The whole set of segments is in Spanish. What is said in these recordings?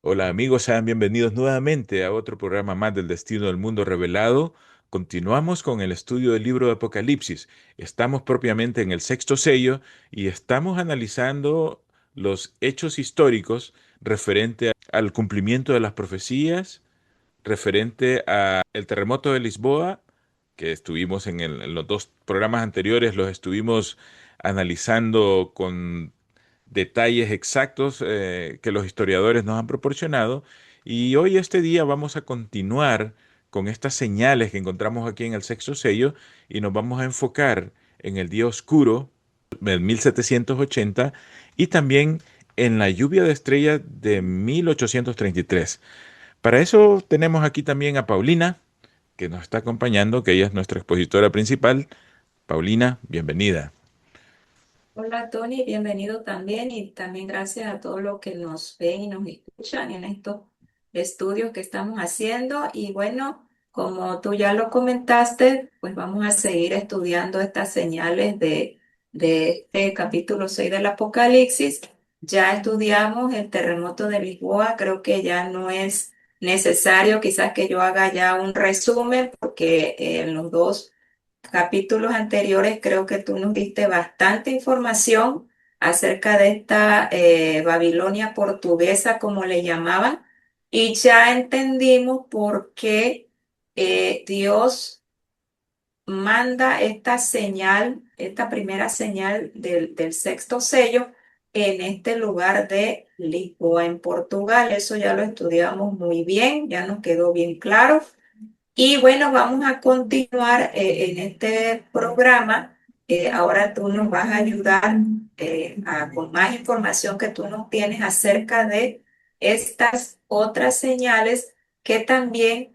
Hola amigos, sean bienvenidos nuevamente a otro programa más del Destino del Mundo Revelado. Continuamos con el estudio del libro de Apocalipsis. Estamos propiamente en el sexto sello y estamos analizando los hechos históricos referente al cumplimiento de las profecías, referente al terremoto de Lisboa, que estuvimos en los dos programas anteriores, los estuvimos analizando con detalles exactos que los historiadores nos han proporcionado. Y hoy, este día, vamos a continuar con estas señales que encontramos aquí en el sexto sello y nos vamos a enfocar en el día oscuro del 1780 y también en la lluvia de estrellas de 1833. Para eso tenemos aquí también a Paulina, que nos está acompañando, que ella es nuestra expositora principal. Paulina, bienvenida. Hola Tony, bienvenido también y también gracias a todos los que nos ven y nos escuchan en estos estudios que estamos haciendo. Y bueno, como tú ya lo comentaste, pues vamos a seguir estudiando estas señales de este capítulo 6 del Apocalipsis. Ya estudiamos el terremoto de Lisboa, creo que ya no es necesario quizás que yo haga ya un resumen porque en los dos capítulos anteriores creo que tú nos diste bastante información acerca de esta Babilonia portuguesa, como le llamaban, y ya entendimos por qué Dios manda esta señal, esta primera señal del sexto sello en este lugar de Lisboa, en Portugal. Eso ya lo estudiamos muy bien, ya nos quedó bien claro. Y bueno, vamos a continuar en este programa. Ahora tú nos vas a ayudar con más información que tú nos tienes acerca de estas otras señales que también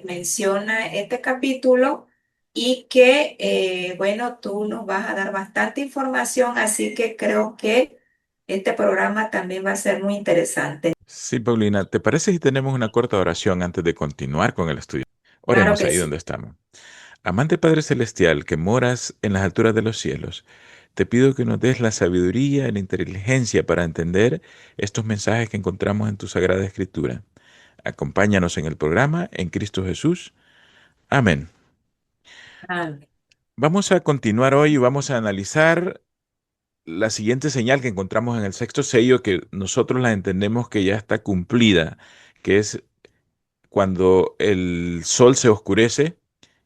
menciona este capítulo y que, bueno, tú nos vas a dar bastante información, así que creo que este programa también va a ser muy interesante. Sí, Paulina, ¿te parece si tenemos una corta oración antes de continuar con el estudio? Claro Oremos que ahí sí. donde estamos. Amante Padre Celestial, que moras en las alturas de los cielos, te pido que nos des la sabiduría y la inteligencia para entender estos mensajes que encontramos en tu Sagrada Escritura. Acompáñanos en el programa, en Cristo Jesús. Amén. Amén. Vamos a continuar hoy y vamos a analizar la siguiente señal que encontramos en el sexto sello, que nosotros la entendemos que ya está cumplida, que es cuando el sol se oscurece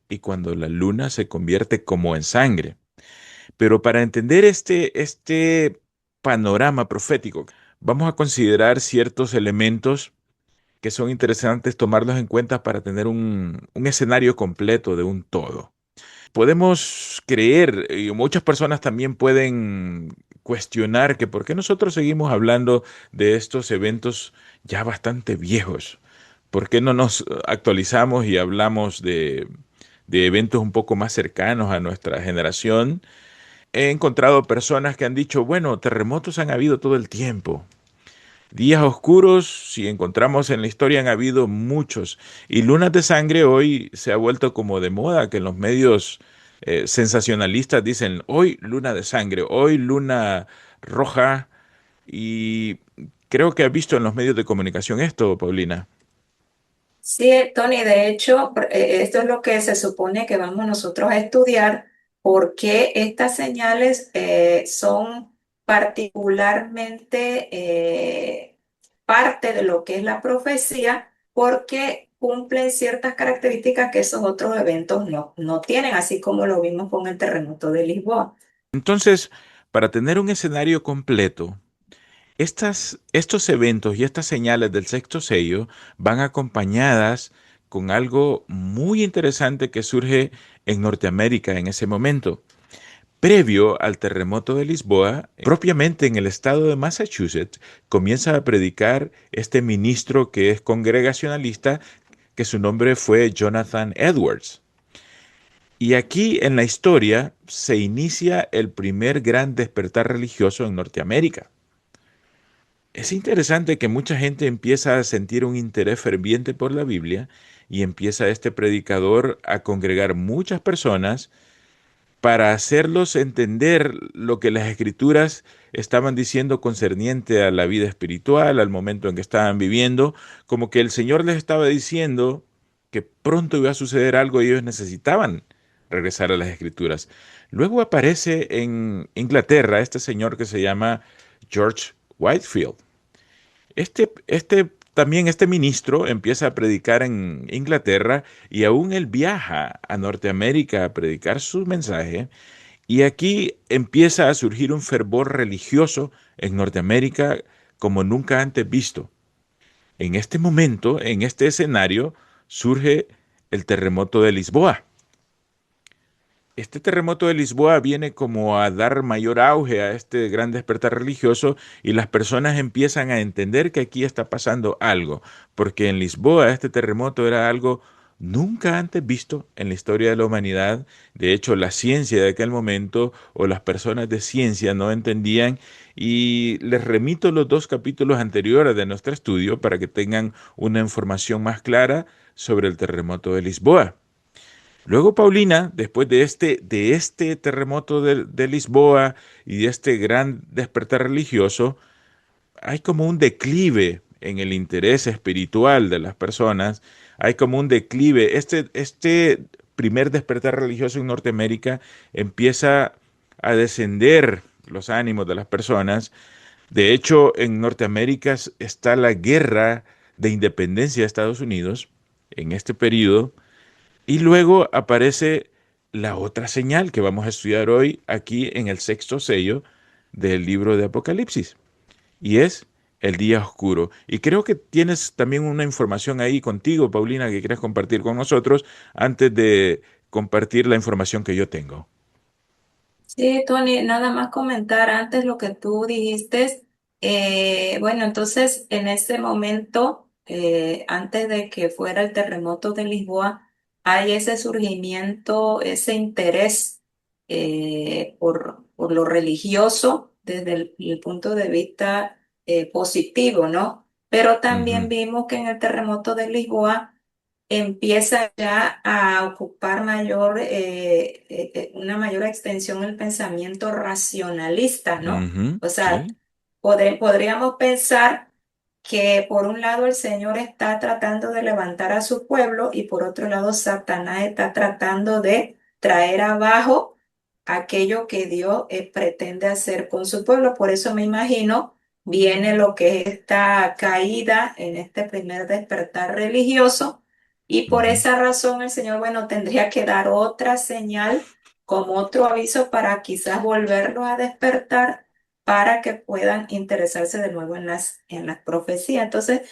y cuando la luna se convierte como en sangre. Pero para entender este panorama profético, vamos a considerar ciertos elementos que son interesantes tomarlos en cuenta para tener un escenario completo de un todo. Podemos creer, y muchas personas también pueden cuestionar que por qué nosotros seguimos hablando de estos eventos ya bastante viejos. ¿Por qué no nos actualizamos y hablamos de eventos un poco más cercanos a nuestra generación? He encontrado personas que han dicho, bueno, terremotos han habido todo el tiempo. Días oscuros, si encontramos en la historia, han habido muchos. Y lunas de sangre hoy se ha vuelto como de moda, que en los medios sensacionalistas dicen, hoy luna de sangre, hoy luna roja. Y creo que has visto en los medios de comunicación esto, Paulina. Sí, Tony, de hecho, esto es lo que se supone que vamos nosotros a estudiar, porque estas señales son particularmente parte de lo que es la profecía, porque cumplen ciertas características que esos otros eventos no tienen, así como lo vimos con el terremoto de Lisboa. Entonces, para tener un escenario completo, estos eventos y estas señales del sexto sello van acompañadas con algo muy interesante que surge en Norteamérica en ese momento. Previo al terremoto de Lisboa, propiamente en el estado de Massachusetts, comienza a predicar este ministro que es congregacionalista, que su nombre fue Jonathan Edwards. Y aquí en la historia se inicia el primer gran despertar religioso en Norteamérica. Es interesante que mucha gente empieza a sentir un interés ferviente por la Biblia y empieza este predicador a congregar muchas personas para hacerlos entender lo que las escrituras estaban diciendo concerniente a la vida espiritual, al momento en que estaban viviendo, como que el Señor les estaba diciendo que pronto iba a suceder algo y ellos necesitaban regresar a las escrituras. Luego aparece en Inglaterra este señor que se llama George Whitefield. También este ministro empieza a predicar en Inglaterra y aún él viaja a Norteamérica a predicar su mensaje y aquí empieza a surgir un fervor religioso en Norteamérica como nunca antes visto. En este momento, en este escenario, surge el terremoto de Lisboa. Este terremoto de Lisboa viene como a dar mayor auge a este gran despertar religioso y las personas empiezan a entender que aquí está pasando algo, porque en Lisboa este terremoto era algo nunca antes visto en la historia de la humanidad. De hecho, la ciencia de aquel momento o las personas de ciencia no entendían y les remito los dos capítulos anteriores de nuestro estudio para que tengan una información más clara sobre el terremoto de Lisboa. Luego Paulina, después de este terremoto de Lisboa y de este gran despertar religioso, hay como un declive en el interés espiritual de las personas, hay como un declive. Este primer despertar religioso en Norteamérica empieza a descender los ánimos de las personas. De hecho, en Norteamérica está la guerra de independencia de Estados Unidos en este periodo y luego aparece la otra señal que vamos a estudiar hoy aquí en el sexto sello del libro de Apocalipsis, y es el día oscuro. Y creo que tienes también una información ahí contigo, Paulina, que quieres compartir con nosotros antes de compartir la información que yo tengo. Sí, Tony, nada más comentar antes lo que tú dijiste. Bueno, entonces en ese momento, antes de que fuera el terremoto de Lisboa, hay ese surgimiento, ese interés por lo religioso desde el punto de vista positivo, ¿no? Pero también Ujú, vimos que en el terremoto de Lisboa empieza ya a ocupar una mayor extensión el pensamiento racionalista, ¿no? ujú, O sea, sí. podríamos pensar que por un lado el Señor está tratando de levantar a su pueblo y por otro lado Satanás está tratando de traer abajo aquello que Dios pretende hacer con su pueblo. Por eso me imagino viene lo que es esta caída en este primer despertar religioso y por Ujú, esa razón el Señor, bueno, tendría que dar otra señal como otro aviso para quizás volverlos a despertar para que puedan interesarse de nuevo en las profecías. Entonces,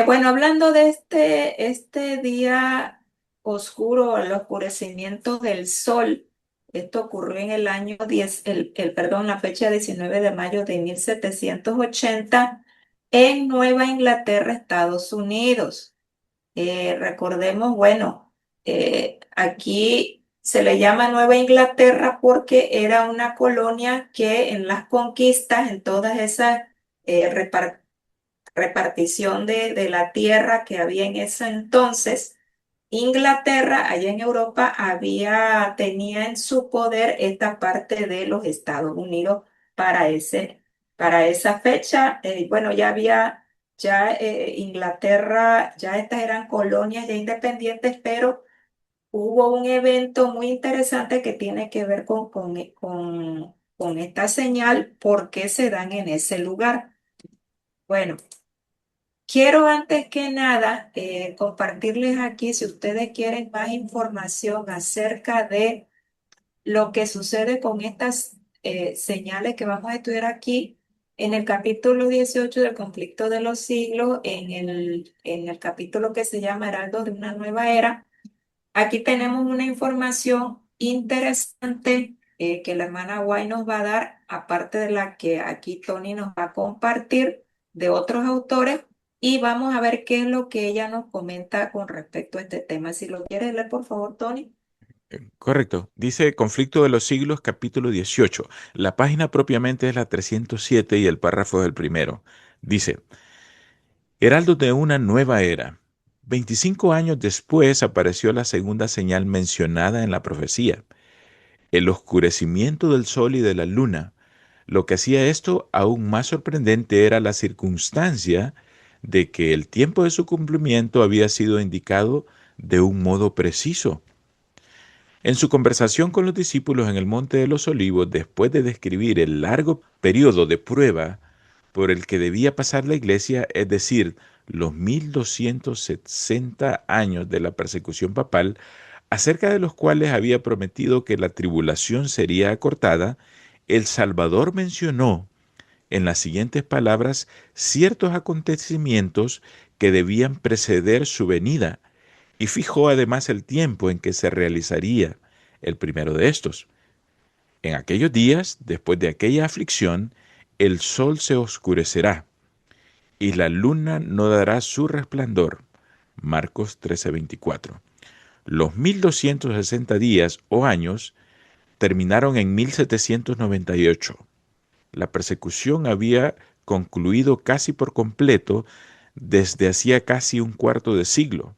bueno, hablando de este día oscuro, el oscurecimiento del sol, esto ocurrió en el año 10, perdón, la fecha 19 de mayo de 1780 en Nueva Inglaterra, Estados Unidos. Recordemos, bueno, aquí se le llama Nueva Inglaterra porque era una colonia que en las conquistas, en todas esas repartición de la tierra que había en ese entonces, Inglaterra, allá en Europa, tenía en su poder esta parte de los Estados Unidos para para esa fecha. Bueno, Inglaterra, ya estas eran colonias ya independientes, pero hubo un evento muy interesante que tiene que ver con esta señal, por qué se dan en ese lugar. Bueno. Quiero antes que nada compartirles aquí, si ustedes quieren más información acerca de lo que sucede con estas señales que vamos a estudiar aquí en el capítulo 18 del conflicto de los siglos, en el capítulo que se llama Heraldo de una nueva era. Aquí tenemos una información interesante que la hermana White nos va a dar, aparte de la que aquí Tony nos va a compartir de otros autores, y vamos a ver qué es lo que ella nos comenta con respecto a este tema. Si lo quieres leer, por favor, Tony. correcto. Dice Conflicto de los Siglos, capítulo 18. La página propiamente es la 307 y el párrafo es el primero. Dice, Heraldo de una nueva era. 25 años después apareció la segunda señal mencionada en la profecía. el oscurecimiento del sol y de la luna. Lo que hacía esto aún más sorprendente era la circunstancia de que el tiempo de su cumplimiento había sido indicado de un modo preciso. En su conversación con los discípulos en el Monte de los Olivos, después de describir el largo periodo de prueba por el que debía pasar la iglesia, es decir, los 1260 años de la persecución papal, acerca de los cuales había prometido que la tribulación sería acortada, el Salvador mencionó en las siguientes palabras ciertos acontecimientos que debían preceder su venida y fijó además el tiempo en que se realizaría el primero de estos. En aquellos días, después de aquella aflicción, el sol se oscurecerá y la luna no dará su resplandor. Marcos 13:24. Los 1260 días o años terminaron en 1798. La persecución había concluido casi por completo desde hacía casi un cuarto de siglo.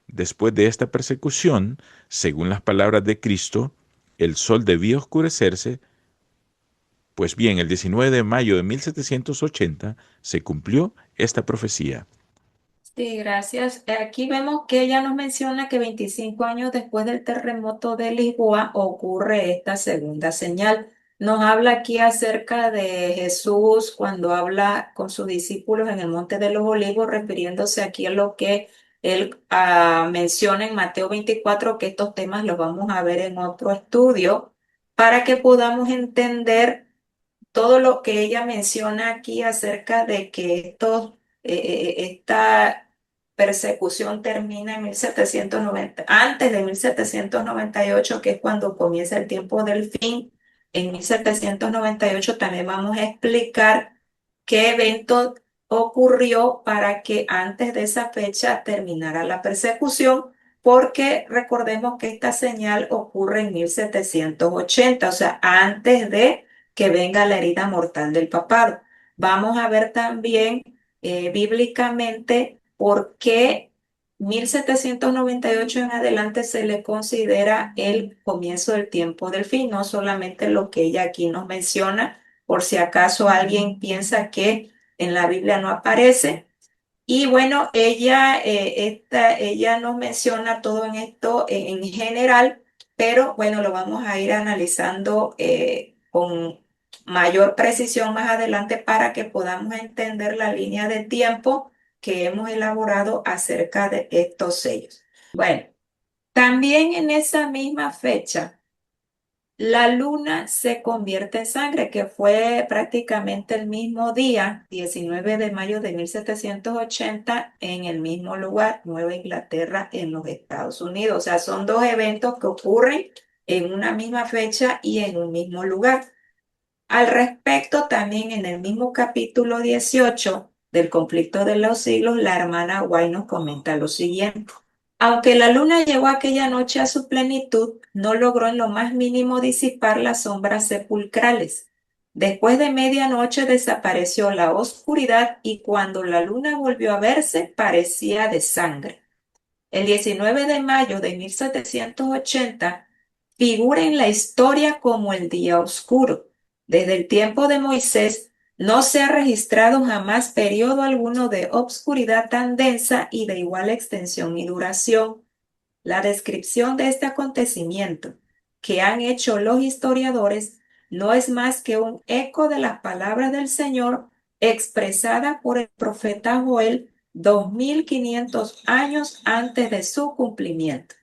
Después de esta persecución, según las palabras de Cristo, el sol debía oscurecerse. Pues bien, el 19 de mayo de 1780 se cumplió esta profecía. Sí, gracias. Aquí vemos que ella nos menciona que 25 años después del terremoto de Lisboa ocurre esta segunda señal. Nos habla aquí acerca de Jesús cuando habla con sus discípulos en el Monte de los Olivos, refiriéndose aquí a lo que él menciona en Mateo 24, que estos temas los vamos a ver en otro estudio, para que podamos entender todo lo que ella menciona aquí acerca de que esta persecución termina en 1790, antes de 1798, que es cuando comienza el tiempo del fin. En 1798 también vamos a explicar qué evento ocurrió para que antes de esa fecha terminara la persecución, porque recordemos que esta señal ocurre en 1780, o sea, antes de que venga la herida mortal del papado. Vamos a ver también bíblicamente por qué 1798 en adelante se le considera el comienzo del tiempo del fin, no solamente lo que ella aquí nos menciona, por si acaso alguien piensa que en la Biblia no aparece. Y bueno, ella nos menciona todo en esto en general, pero bueno, lo vamos a ir analizando con mayor precisión más adelante para que podamos entender la línea de tiempo que hemos elaborado acerca de estos sellos. Bueno, también en esa misma fecha. La luna se convierte en sangre, que fue prácticamente el mismo día, 19 de mayo de 1780, en el mismo lugar, Nueva Inglaterra, en los Estados Unidos. O sea, son dos eventos que ocurren en una misma fecha y en un mismo lugar. Al respecto, también en el mismo capítulo 18 del conflicto de los siglos, la hermana White nos comenta lo siguiente. Aunque la luna llegó aquella noche a su plenitud, no logró en lo más mínimo disipar las sombras sepulcrales. Después de medianoche desapareció la oscuridad y cuando la luna volvió a verse parecía de sangre. El 19 de mayo de 1780 figura en la historia como el día oscuro. Desde el tiempo de Moisés no se ha registrado jamás periodo alguno de obscuridad tan densa y de igual extensión y duración. La descripción de este acontecimiento que han hecho los historiadores no es más que un eco de las palabras del Señor expresada por el profeta Joel 2500 años antes de su cumplimiento.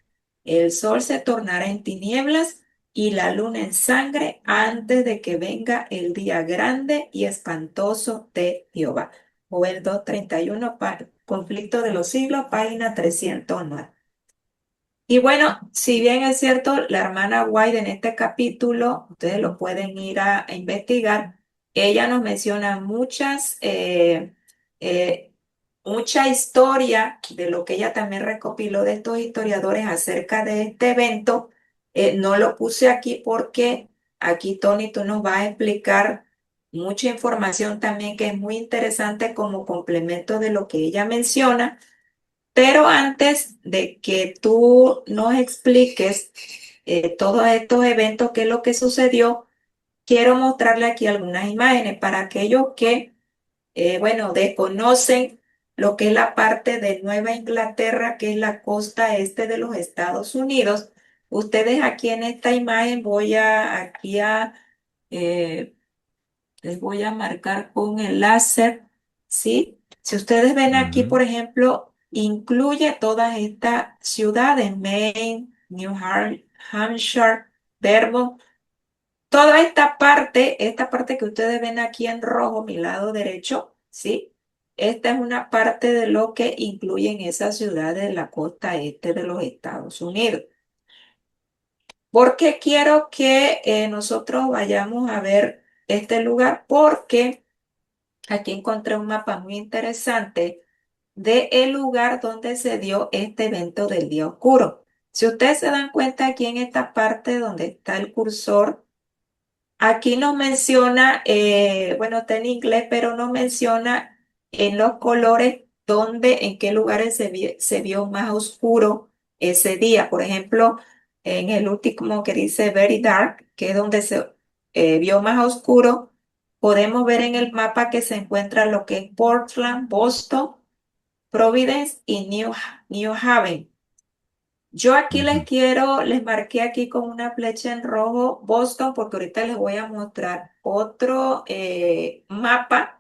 El sol se tornará en tinieblas y la luna en sangre antes de que venga el día grande y espantoso de Jehová. Joel 2:31, conflicto de los siglos, página 309. Y bueno, si bien es cierto, la hermana White en este capítulo, ustedes lo pueden ir a investigar, ella nos menciona eh, mucha historia de lo que ella también recopiló de estos historiadores acerca de este evento. No lo puse aquí porque aquí, Tony, tú nos vas a explicar mucha información también que es muy interesante como complemento de lo que ella menciona. Pero antes de que tú nos expliques todos estos eventos, qué es lo que sucedió. Quiero mostrarle aquí algunas imágenes para aquellos que, bueno, desconocen lo que es la parte de Nueva Inglaterra, que es la costa este de los Estados Unidos. Ustedes aquí en esta imagen eh, les voy a marcar con el láser, ¿sí? Si ustedes ven aquí, Ujú, por ejemplo, incluye todas estas ciudades, Maine, Hampshire, Vermont. Toda esta parte que ustedes ven aquí en rojo, mi lado derecho, ¿sí? Esta es una parte de lo que incluyen esas ciudades de la costa este de los Estados Unidos. ¿Por qué quiero que nosotros vayamos a ver este lugar? Porque aquí encontré un mapa muy interesante de el lugar donde se dio este evento del día oscuro. Si ustedes se dan cuenta aquí en esta parte donde está el cursor, aquí nos menciona, bueno, está en inglés, pero nos menciona en los colores dónde, en qué lugares se vio más oscuro ese día. Por ejemplo, en el último que dice Very Dark, que es donde se vio más oscuro, podemos ver en el mapa que se encuentra lo que es Portland, Boston, Providence y New Haven. Yo aquí ujú. les marqué aquí con una flecha en rojo Boston, porque ahorita les voy a mostrar otro mapa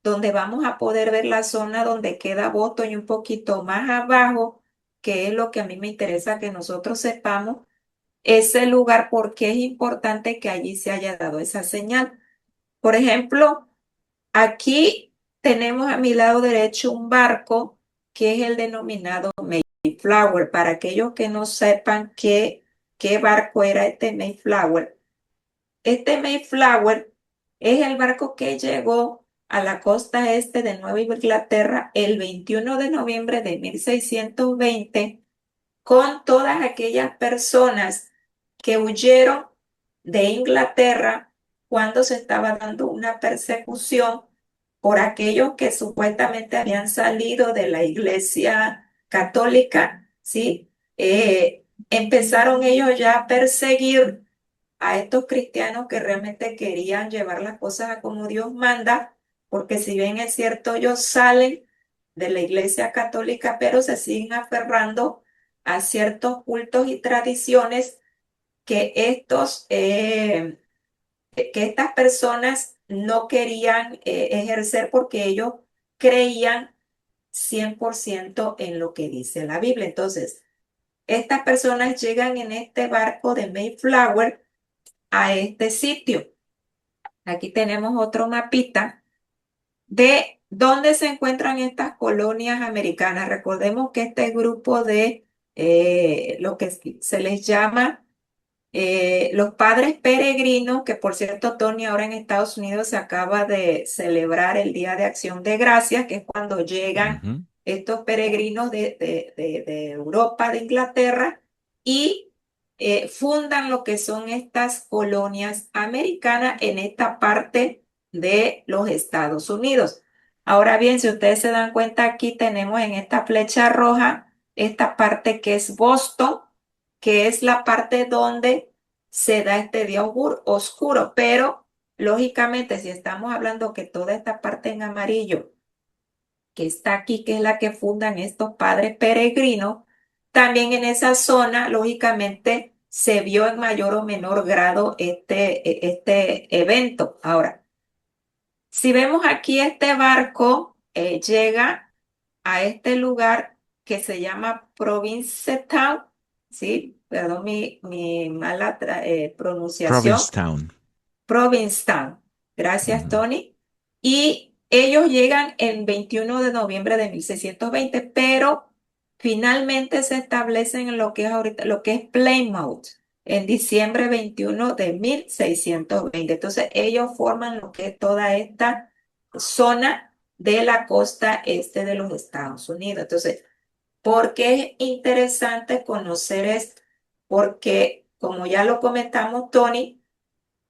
donde vamos a poder ver la zona donde queda Boston y un poquito más abajo, que es lo que a mí me interesa que nosotros sepamos, ese lugar, porque es importante que allí se haya dado esa señal. Por ejemplo, aquí tenemos a mi lado derecho un barco que es el denominado Mayflower. Para aquellos que no sepan qué barco era este Mayflower es el barco que llegó a la costa este de Nueva Inglaterra el 21 de noviembre de 1620 con todas aquellas personas que huyeron de Inglaterra cuando se estaba dando una persecución por aquellos que supuestamente habían salido de la iglesia católica, ¿sí? Empezaron ellos ya a perseguir a estos cristianos que realmente querían llevar las cosas a como Dios manda, porque si bien es cierto, ellos salen de la iglesia católica, pero se siguen aferrando a ciertos cultos y tradiciones que que estas personas no querían ejercer porque ellos creían 100% en lo que dice la Biblia. Entonces, estas personas llegan en este barco de Mayflower a este sitio. Aquí tenemos otro mapita de dónde se encuentran estas colonias americanas. Recordemos que este grupo de lo que se les llama los padres peregrinos, que por cierto, Tony, ahora en Estados Unidos se acaba de celebrar el Día de Acción de Gracias, que es cuando llegan Ujú. estos peregrinos de Europa, de Inglaterra, y fundan lo que son estas colonias americanas en esta parte de los Estados Unidos. Ahora bien, si ustedes se dan cuenta, aquí tenemos en esta flecha roja esta parte que es Boston, que es la parte donde se da este día oscuro, pero lógicamente si estamos hablando que toda esta parte en amarillo que está aquí, que es la que fundan estos padres peregrinos, también en esa zona, lógicamente, se vio en mayor o menor grado este evento. Ahora, si vemos aquí este barco, llega a este lugar que se llama Provincetown, ¿sí? Perdón mi mala pronunciación. Provincetown. Provincetown. Gracias, Ujú, Tony. Y ellos llegan el 21 de noviembre de 1620, pero finalmente se establecen en lo que es ahorita, lo que es Plymouth, en diciembre 21 de 1620. Entonces, ellos forman lo que es toda esta zona de la costa este de los Estados Unidos. Entonces, ¿por qué es interesante conocer esto? Porque, como ya lo comentamos, Tony,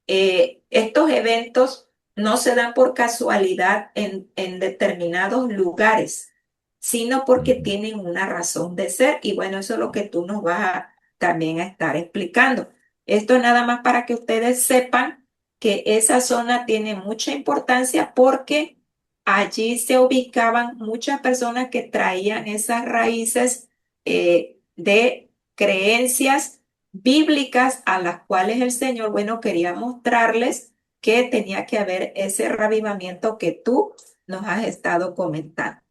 estos eventos no se dan por casualidad en determinados lugares, sino porque ujú. tienen una razón de ser. Y bueno, eso es lo que tú nos vas también a estar explicando. Esto nada más para que ustedes sepan que esa zona tiene mucha importancia porque allí se ubicaban muchas personas que traían esas raíces de creencias bíblicas a las cuales el Señor, bueno, quería mostrarles que tenía que haber ese revivamiento que tú nos has estado comentando.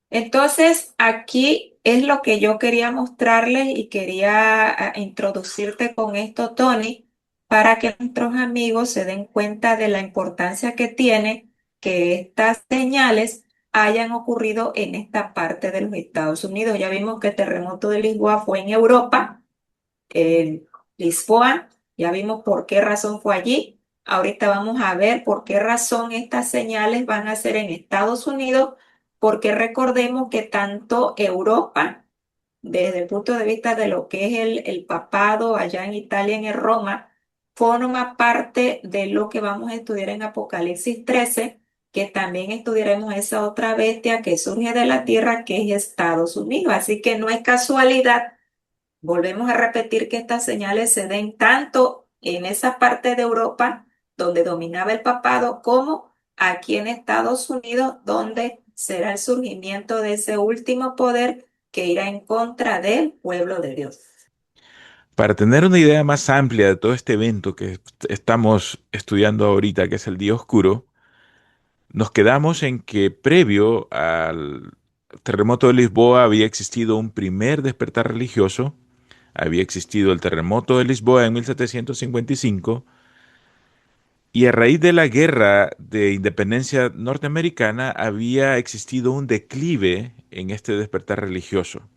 Entonces, aquí es lo que yo quería mostrarles y quería introducirte con esto, Tony, para que nuestros amigos se den cuenta de la importancia que tiene que estas señales hayan ocurrido en esta parte de los Estados Unidos. Ya vimos que el terremoto de Lisboa fue en Europa, en Lisboa. Ya vimos por qué razón fue allí. Ahorita vamos a ver por qué razón estas señales van a ser en Estados Unidos, porque recordemos que tanto Europa, desde el punto de vista de lo que es el papado allá en Italia, en Roma, forma parte de lo que vamos a estudiar en Apocalipsis 13, que también estudiaremos esa otra bestia que surge de la tierra, que es Estados Unidos. Así que no es casualidad. Volvemos a repetir que estas señales se den tanto en esa parte de Europa donde dominaba el papado como aquí en Estados Unidos donde será el surgimiento de ese último poder que irá en contra del pueblo de Dios. Para tener una idea más amplia de todo este evento que estamos estudiando ahorita, que es el día oscuro, nos quedamos en que previo al terremoto de Lisboa había existido un primer despertar religioso, había existido el terremoto de Lisboa en 1755, y a raíz de la guerra de independencia norteamericana había existido un declive en este despertar religioso.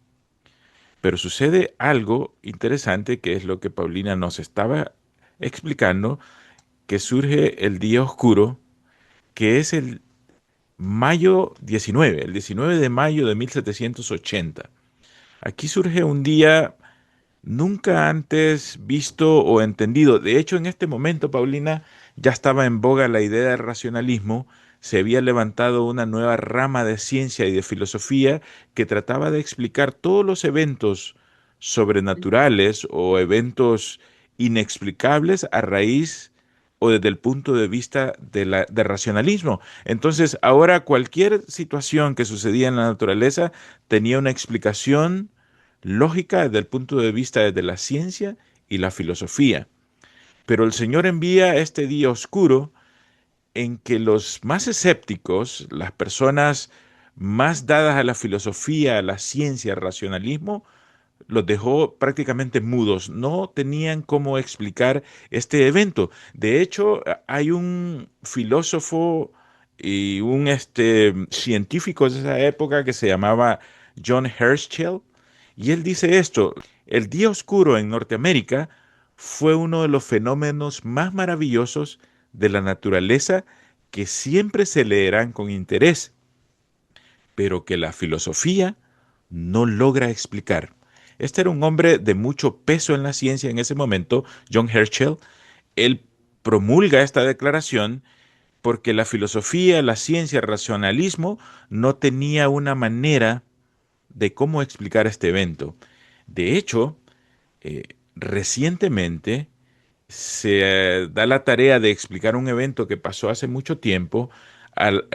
Pero sucede algo interesante que es lo que Paulina nos estaba explicando, que surge el día oscuro, que es el mayo 19, el 19 de mayo de 1780. Aquí surge un día nunca antes visto o entendido. De hecho, en este momento, Paulina, ya estaba en boga la idea del racionalismo, se había levantado una nueva rama de ciencia y de filosofía que trataba de explicar todos los eventos sobrenaturales o eventos inexplicables a raíz o desde el punto de vista de racionalismo. Entonces, ahora cualquier situación que sucedía en la naturaleza tenía una explicación lógica desde el punto de vista de la ciencia y la filosofía. Pero el Señor envía este día oscuro en que los más escépticos, las personas más dadas a la filosofía, a la ciencia, al racionalismo, los dejó prácticamente mudos. No tenían cómo explicar este evento. De hecho, hay un filósofo y un científico de esa época que se llamaba John Herschel, y él dice esto: el día oscuro en Norteamérica fue uno de los fenómenos más maravillosos de la naturaleza que siempre se leerán con interés, pero que la filosofía no logra explicar. Este era un hombre de mucho peso en la ciencia en ese momento, John Herschel. Él promulga esta declaración porque la filosofía, la ciencia, el racionalismo no tenía una manera de cómo explicar este evento. De hecho, recientemente se da la tarea de explicar un evento que pasó hace mucho tiempo,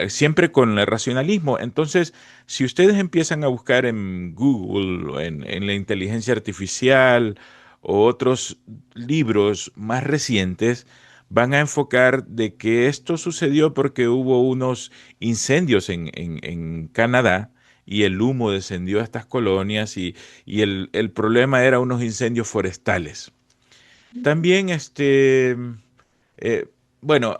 siempre con el racionalismo. Entonces, si ustedes empiezan a buscar en Google, o en la inteligencia artificial o otros libros más recientes, van a enfocar de que esto sucedió porque hubo unos incendios en Canadá. Y el humo descendió a estas colonias y el problema era unos incendios forestales. También, eh, bueno,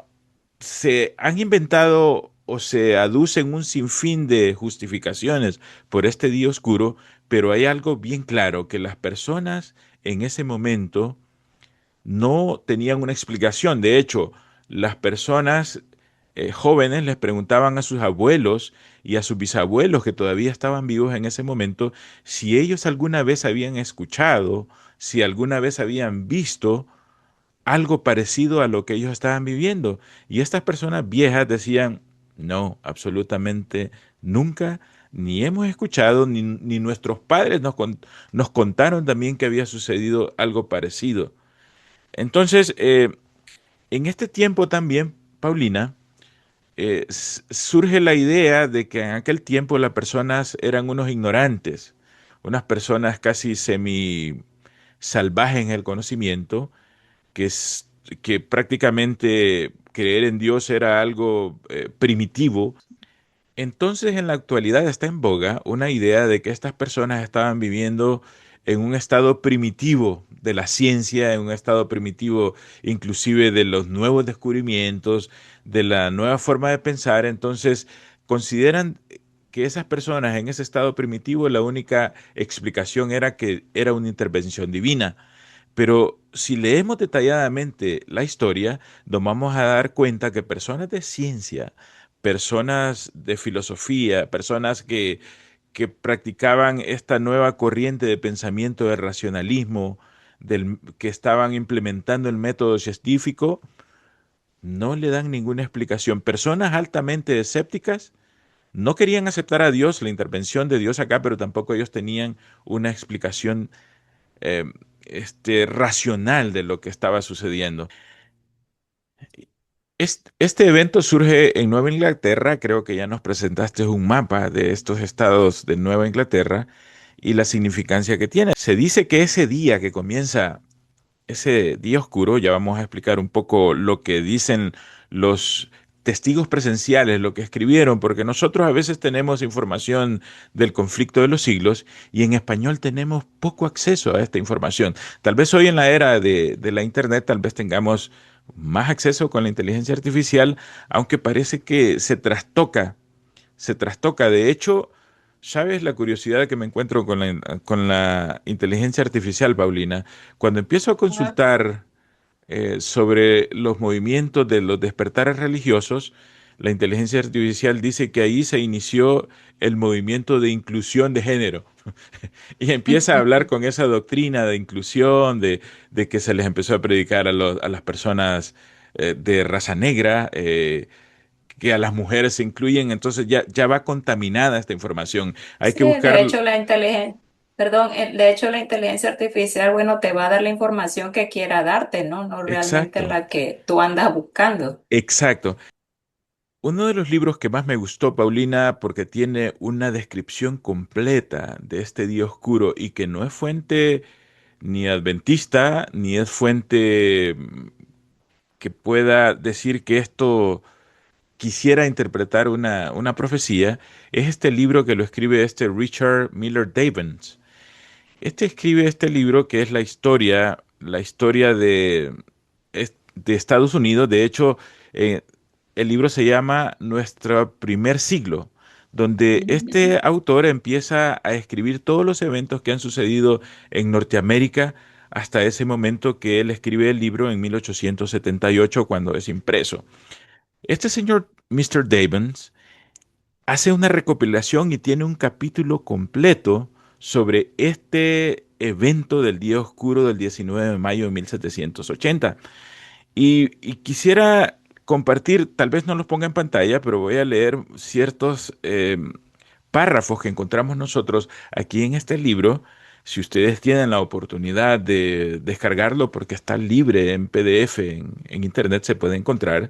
se han inventado o se aducen un sinfín de justificaciones por este día oscuro, pero hay algo bien claro, que las personas en ese momento no tenían una explicación. De hecho, las personas jóvenes les preguntaban a sus abuelos y a sus bisabuelos que todavía estaban vivos en ese momento si ellos alguna vez habían escuchado, si alguna vez habían visto algo parecido a lo que ellos estaban viviendo. Y estas personas viejas decían, no, absolutamente nunca, ni hemos escuchado, ni nuestros padres nos contaron también que había sucedido algo parecido. Entonces, en este tiempo también, Paulina, surge la idea de que en aquel tiempo las personas eran unos ignorantes, unas personas casi semi salvajes en el conocimiento, que prácticamente creer en Dios era algo primitivo. Entonces, en la actualidad está en boga una idea de que estas personas estaban viviendo en un estado primitivo de la ciencia, en un estado primitivo inclusive de los nuevos descubrimientos, de la nueva forma de pensar. Entonces, consideran que esas personas en ese estado primitivo, la única explicación era que era una intervención divina. Pero si leemos detalladamente la historia, nos vamos a dar cuenta que personas de ciencia, personas de filosofía, personas que practicaban esta nueva corriente de pensamiento del racionalismo, que estaban implementando el método científico, no le dan ninguna explicación. Personas altamente escépticas no querían aceptar a Dios, la intervención de Dios acá, pero tampoco ellos tenían una explicación eh, racional de lo que estaba sucediendo. Este evento surge en Nueva Inglaterra, creo que ya nos presentaste un mapa de estos estados de Nueva Inglaterra y la significancia que tiene. Se dice que ese día que comienza ese día oscuro, ya vamos a explicar un poco lo que dicen los testigos presenciales, lo que escribieron, porque nosotros a veces tenemos información del conflicto de los siglos y en español tenemos poco acceso a esta información. Tal vez hoy en la era de la Internet, tal vez tengamos más acceso con la inteligencia artificial, aunque parece que se trastoca. De hecho, ¿sabes la curiosidad que me encuentro con la inteligencia artificial, Paulina? Cuando empiezo a Ah, consultar sobre los movimientos de los despertares religiosos, la inteligencia artificial dice que ahí se inició el movimiento de inclusión de género. Y empieza a hablar con esa doctrina de inclusión, de que se les empezó a predicar a las personas de raza negra, que a las mujeres se incluyen, entonces ya va contaminada esta información. Hay sí, que buscar, de hecho la inteligencia, perdón, de hecho la inteligencia artificial, bueno, te va a dar la información que quiera darte, ¿no? No realmente exacto, la que tú andas buscando. exacto. Uno de los libros que más me gustó, Paulina, porque tiene una descripción completa de este día oscuro y que no es fuente ni adventista, ni es fuente que pueda decir que esto quisiera interpretar una profecía, es este libro que lo escribe este Richard Miller Davins. Este escribe este libro que es la historia de Estados Unidos. De hecho, el libro se llama Nuestro primer siglo, donde Ujú. este autor empieza a escribir todos los eventos que han sucedido en Norteamérica hasta ese momento que él escribe el libro en 1878 cuando es impreso. Este señor Mr. Davins hace una recopilación y tiene un capítulo completo sobre este evento del día oscuro del 19 de mayo de 1780. Y quisiera compartir, tal vez no los ponga en pantalla, pero voy a leer ciertos párrafos que encontramos nosotros aquí en este libro. Si ustedes tienen la oportunidad de descargarlo, porque está libre en PDF, en internet se puede encontrar,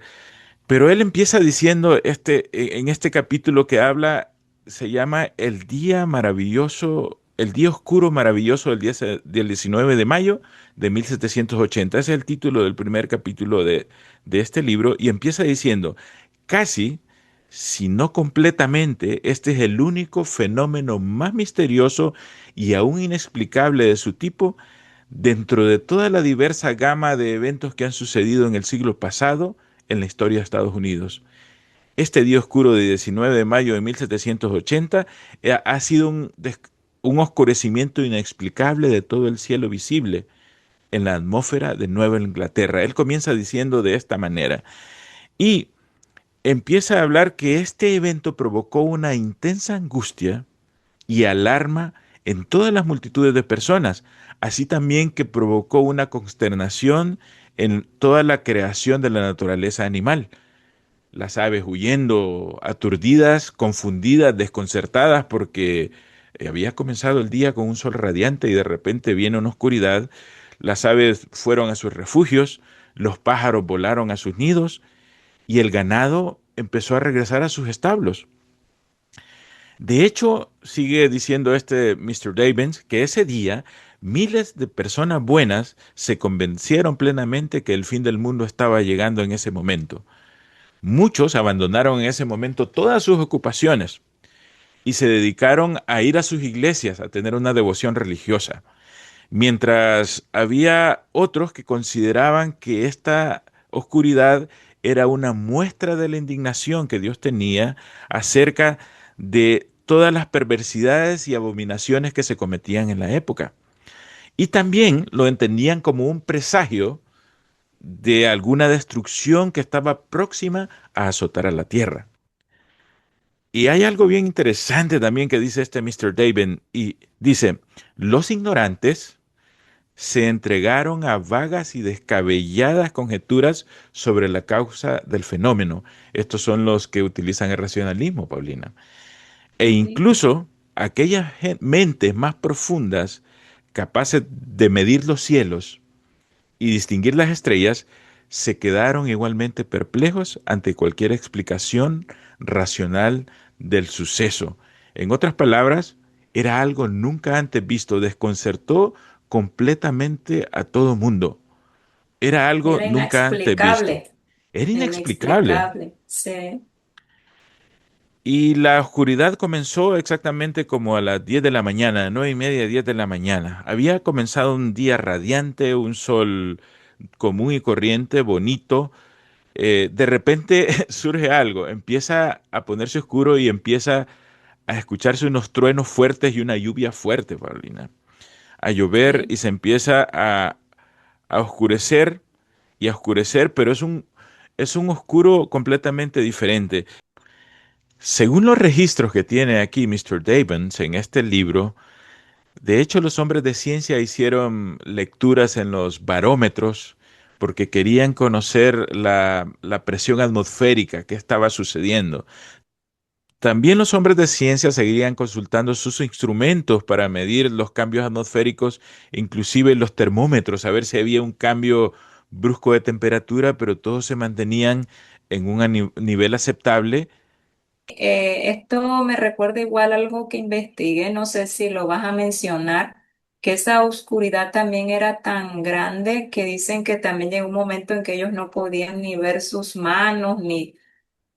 pero él empieza diciendo en este capítulo que habla, se llama El día maravilloso, el día oscuro maravilloso del 19 de mayo de 1780. Ese es el título del primer capítulo de este libro y empieza diciendo, casi, si no completamente, este es el único fenómeno más misterioso y aún inexplicable de su tipo dentro de toda la diversa gama de eventos que han sucedido en el siglo pasado en la historia de Estados Unidos. Este día oscuro de 19 de mayo de 1780 ha sido un oscurecimiento inexplicable de todo el cielo visible en la atmósfera de Nueva Inglaterra. Él comienza diciendo de esta manera y empieza a hablar que este evento provocó una intensa angustia y alarma en todas las multitudes de personas, así también que provocó una consternación en toda la creación de la naturaleza animal. las aves huyendo, aturdidas, confundidas, desconcertadas, porque había comenzado el día con un sol radiante y de repente viene una oscuridad. Las aves fueron a sus refugios, los pájaros volaron a sus nidos y el ganado empezó a regresar a sus establos. De hecho, sigue diciendo este Mr. Davins que ese día miles de personas buenas se convencieron plenamente que el fin del mundo estaba llegando en ese momento. Muchos abandonaron en ese momento todas sus ocupaciones y se dedicaron a ir a sus iglesias, a tener una devoción religiosa, mientras había otros que consideraban que esta oscuridad era una muestra de la indignación que Dios tenía acerca de todas las perversidades y abominaciones que se cometían en la época. Y también lo entendían como un presagio de alguna destrucción que estaba próxima a azotar a la tierra. Y hay algo bien interesante también que dice este Mr. David, y dice, los ignorantes se entregaron a vagas y descabelladas conjeturas sobre la causa del fenómeno. Estos son los que utilizan el racionalismo, Paulina. E Sí. incluso aquellas mentes más profundas, capaces de medir los cielos y distinguir las estrellas, se quedaron igualmente perplejos ante cualquier explicación racional del suceso. En otras palabras, era algo nunca antes visto, desconcertó completamente a todo mundo. Era algo Era nunca antes visto. inexplicable, Era inexplicable. inexplicable. Sí. Y la oscuridad comenzó exactamente como a las 10 de la mañana, 9:30, 10 de la mañana. Había comenzado un día radiante, un sol común y corriente, bonito. De repente surge algo, empieza a ponerse oscuro y empieza a escucharse unos truenos fuertes y una lluvia fuerte, Paulina. A llover y Sí. se empieza a oscurecer y a oscurecer, pero es un oscuro completamente diferente. Según los registros que tiene aquí Mr. Davins en este libro, de hecho los hombres de ciencia hicieron lecturas en los barómetros porque querían conocer la presión atmosférica que estaba sucediendo. También los hombres de ciencia seguirían consultando sus instrumentos para medir los cambios atmosféricos, inclusive los termómetros, a ver si había un cambio brusco de temperatura, pero todos se mantenían en un nivel aceptable. Esto me recuerda igual algo que investigué, no sé si lo vas a mencionar, que esa oscuridad también era tan grande que dicen que también llegó un momento en que ellos no podían ni ver sus manos, ni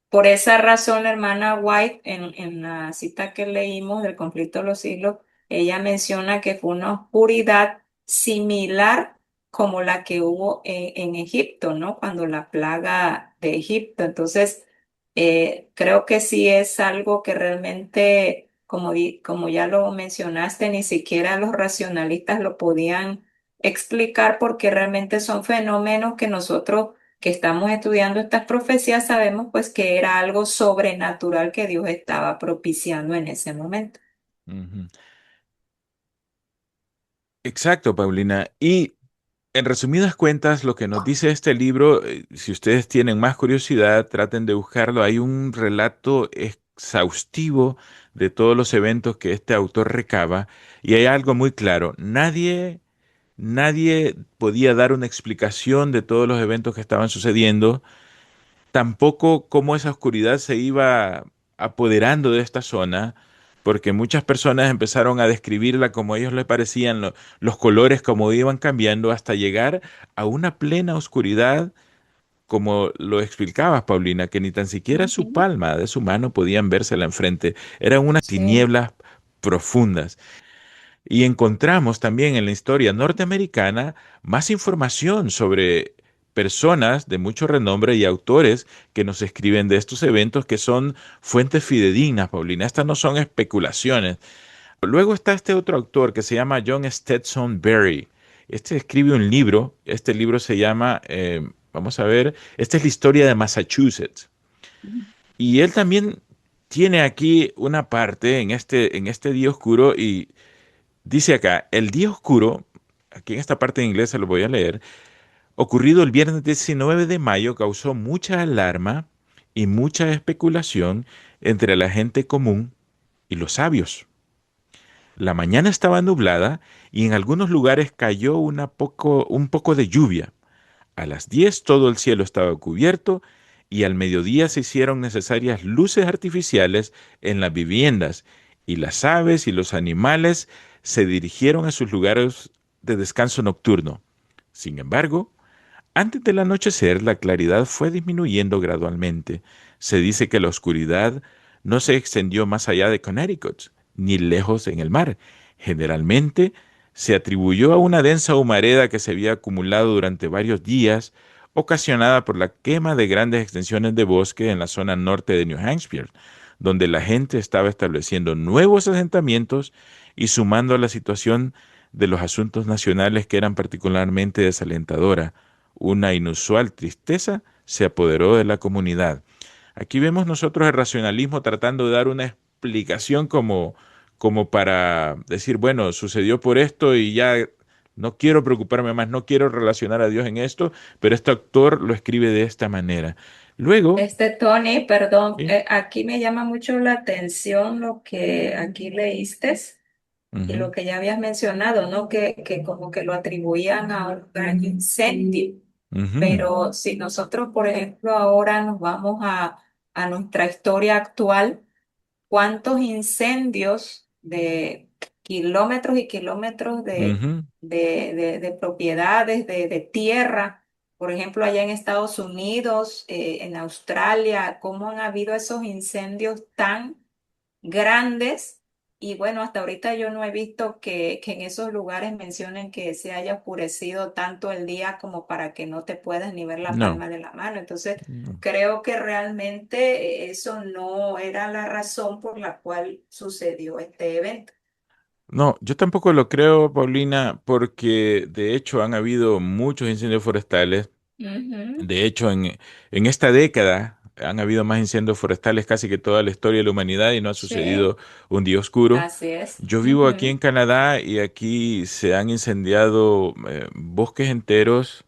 por esa razón, la hermana White, en la cita que leímos del conflicto de los siglos, ella menciona que fue una oscuridad similar como la que hubo en Egipto, ¿no? Cuando la plaga de Egipto. Entonces, creo que sí es algo que realmente, como ya lo mencionaste, ni siquiera los racionalistas lo podían explicar porque realmente son fenómenos que nosotros que estamos estudiando estas profecías sabemos pues que era algo sobrenatural que Dios estaba propiciando en ese momento. Ujú. Exacto, Paulina. Y en resumidas cuentas, lo que nos dice este libro, si ustedes tienen más curiosidad, traten de buscarlo. Hay un relato exhaustivo de todos los eventos que este autor recaba y hay algo muy claro. Nadie podía dar una explicación de todos los eventos que estaban sucediendo, tampoco cómo esa oscuridad se iba apoderando de esta zona, porque muchas personas empezaron a describirla como a ellos les parecían, los colores como iban cambiando hasta llegar a una plena oscuridad, como lo explicabas, Paulina, que ni tan siquiera su Ujú. palma de su mano podían vérsela enfrente, eran unas Sí. tinieblas profundas. Y encontramos también en la historia norteamericana más información sobre personas de mucho renombre y autores que nos escriben de estos eventos que son fuentes fidedignas, Paulina. Estas no son especulaciones. Luego está este otro autor que se llama John Stetson Berry. Este escribe un libro. Este libro se llama, vamos a ver, esta es la historia de Massachusetts. Y él también tiene aquí una parte en este día oscuro y dice acá, el día oscuro, aquí en esta parte en inglés se lo voy a leer, ocurrido el viernes 19 de mayo causó mucha alarma y mucha especulación entre la gente común y los sabios. La mañana estaba nublada y en algunos lugares cayó un poco de lluvia. A las 10 todo el cielo estaba cubierto y al mediodía se hicieron necesarias luces artificiales en las viviendas y las aves y los animales se dirigieron a sus lugares de descanso nocturno. Sin embargo, antes del anochecer, la claridad fue disminuyendo gradualmente. Se dice que la oscuridad no se extendió más allá de Connecticut, ni lejos en el mar. Generalmente se atribuyó a una densa humareda que se había acumulado durante varios días, ocasionada por la quema de grandes extensiones de bosque en la zona norte de New Hampshire, donde la gente estaba estableciendo nuevos asentamientos y sumando a la situación de los asuntos nacionales que eran particularmente desalentadora. Una inusual tristeza se apoderó de la comunidad. Aquí vemos nosotros el racionalismo tratando de dar una explicación como para decir, bueno, sucedió por esto y ya no quiero preocuparme más, no quiero relacionar a Dios en esto, pero este autor lo escribe de esta manera. Luego, Tony, perdón, ¿sí? aquí me llama mucho la atención lo que aquí leíste y Ujú, lo que ya habías mencionado, ¿no? Que como que lo atribuían a un gran incendio. ujú, Pero si nosotros, por ejemplo, ahora nos vamos a nuestra historia actual, ¿cuántos incendios de kilómetros y kilómetros ujú, de propiedades, de tierra? Por ejemplo, allá en Estados Unidos, en Australia, ¿cómo han habido esos incendios tan grandes? Y bueno, hasta ahorita yo no he visto que en esos lugares mencionen que se haya oscurecido tanto el día como para que no te puedas ni ver la no, palma de la mano. Entonces, no. creo que realmente eso no era la razón por la cual sucedió este evento. No, yo tampoco lo creo, Paulina, porque de hecho han habido muchos incendios forestales. Ujú. De hecho, en esta década han habido más incendios forestales casi que toda la historia de la humanidad y no ha Sí, sucedido un día oscuro. así es. Yo vivo aquí en Ujú, Canadá y aquí se han incendiado bosques enteros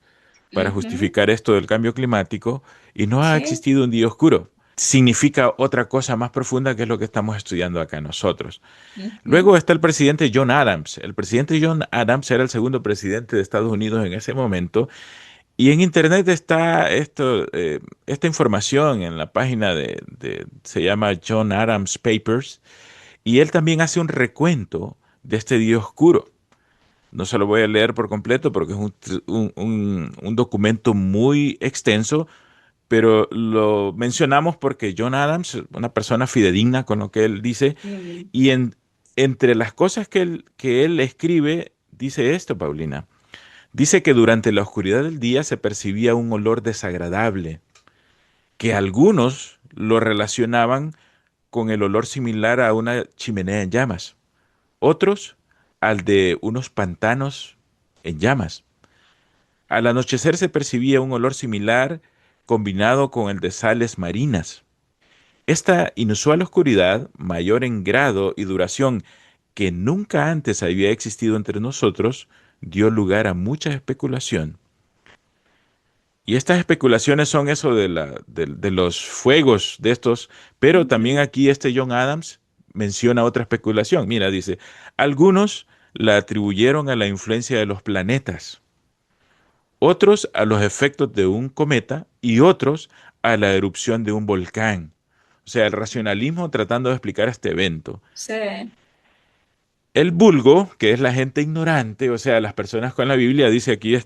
para ujú. justificar esto del cambio climático y no ha Sí. existido un día oscuro. Significa otra cosa más profunda que es lo que estamos estudiando acá nosotros. Ujú, Luego está el presidente John Adams. El presidente John Adams era el segundo presidente de Estados Unidos en ese momento y en internet está esta información en la página se llama John Adams Papers, y él también hace un recuento de este día oscuro. No se lo voy a leer por completo porque es un documento muy extenso, pero lo mencionamos porque John Adams, una persona fidedigna con lo que él dice, mm, y entre las cosas que él escribe, dice esto, Paulina. Dice que durante la oscuridad del día se percibía un olor desagradable, que algunos lo relacionaban con el olor similar a una chimenea en llamas, otros al de unos pantanos en llamas. Al anochecer se percibía un olor similar combinado con el de sales marinas. Esta inusual oscuridad, mayor en grado y duración que nunca antes había existido entre nosotros, dio lugar a mucha especulación. Y estas especulaciones son eso de los fuegos de estos, pero también ujú. aquí este John Adams menciona otra especulación. Mira, dice, algunos la atribuyeron a la influencia de los planetas, otros a los efectos de un cometa y otros a la erupción de un volcán. O sea, el racionalismo tratando de explicar este evento. Sí. El vulgo, que es la gente ignorante, o sea, las personas con la Biblia, dice aquí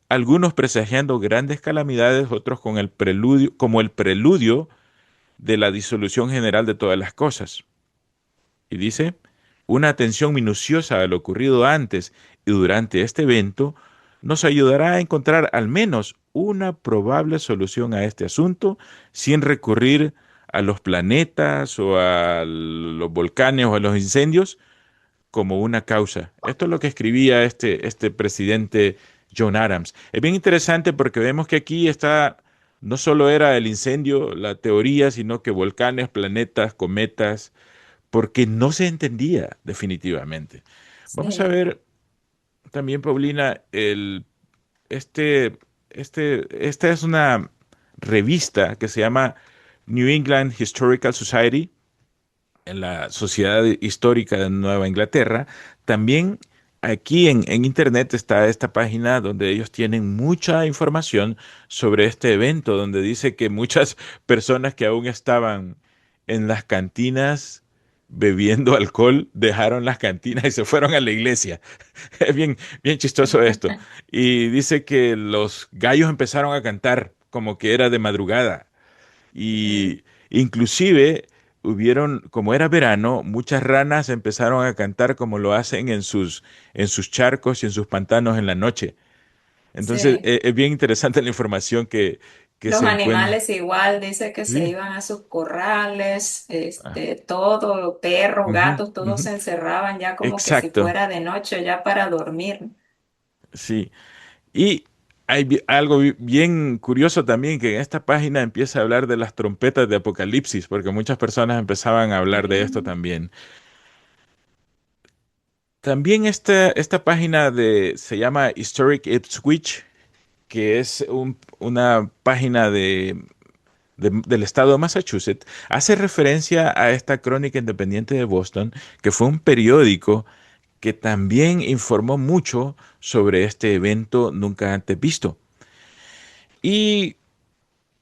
algunos presagiando grandes calamidades, otros con el preludio, como el preludio de la disolución general de todas las cosas. Y dice, una atención minuciosa a lo ocurrido antes y durante este evento nos ayudará a encontrar al menos una probable solución a este asunto sin recurrir a los planetas o a los volcanes o a los incendios como una causa. Esto es lo que escribía este presidente John Adams. Es bien interesante porque vemos que aquí está, no solo era el incendio, la teoría, sino que volcanes, planetas, cometas, porque no se entendía definitivamente. Vamos a Sí. ver también, Paulina, este, esta es una revista que se llama New England Historical Society, en la Sociedad Histórica de Nueva Inglaterra. También aquí en Internet está esta página donde ellos tienen mucha información sobre este evento, donde dice que muchas personas que aún estaban en las cantinas bebiendo alcohol dejaron las cantinas y se fueron a la iglesia. Es bien, bien chistoso esto. Y dice que los gallos empezaron a cantar como que era de madrugada. Mm, Y inclusive hubieron, como era verano, muchas ranas empezaron a cantar como lo hacen en sus charcos y en sus pantanos en la noche. Entonces, sí. es bien interesante la información que Los se encuentra. animales igual, dice que se Sí. iban a sus corrales, Ah, todo, perros, ujú, gatos, todos ujú. se encerraban ya como que si Exacto, fuera de noche, ya para dormir. sí. Y hay algo bien curioso también, que en esta página empieza a hablar de las trompetas de Apocalipsis, porque muchas personas empezaban a hablar de esto Mm, también. También esta página se llama Historic Ipswich, que es una página del estado de Massachusetts, hace referencia a esta crónica independiente de Boston, que fue un periódico que también informó mucho sobre este evento nunca antes visto. Y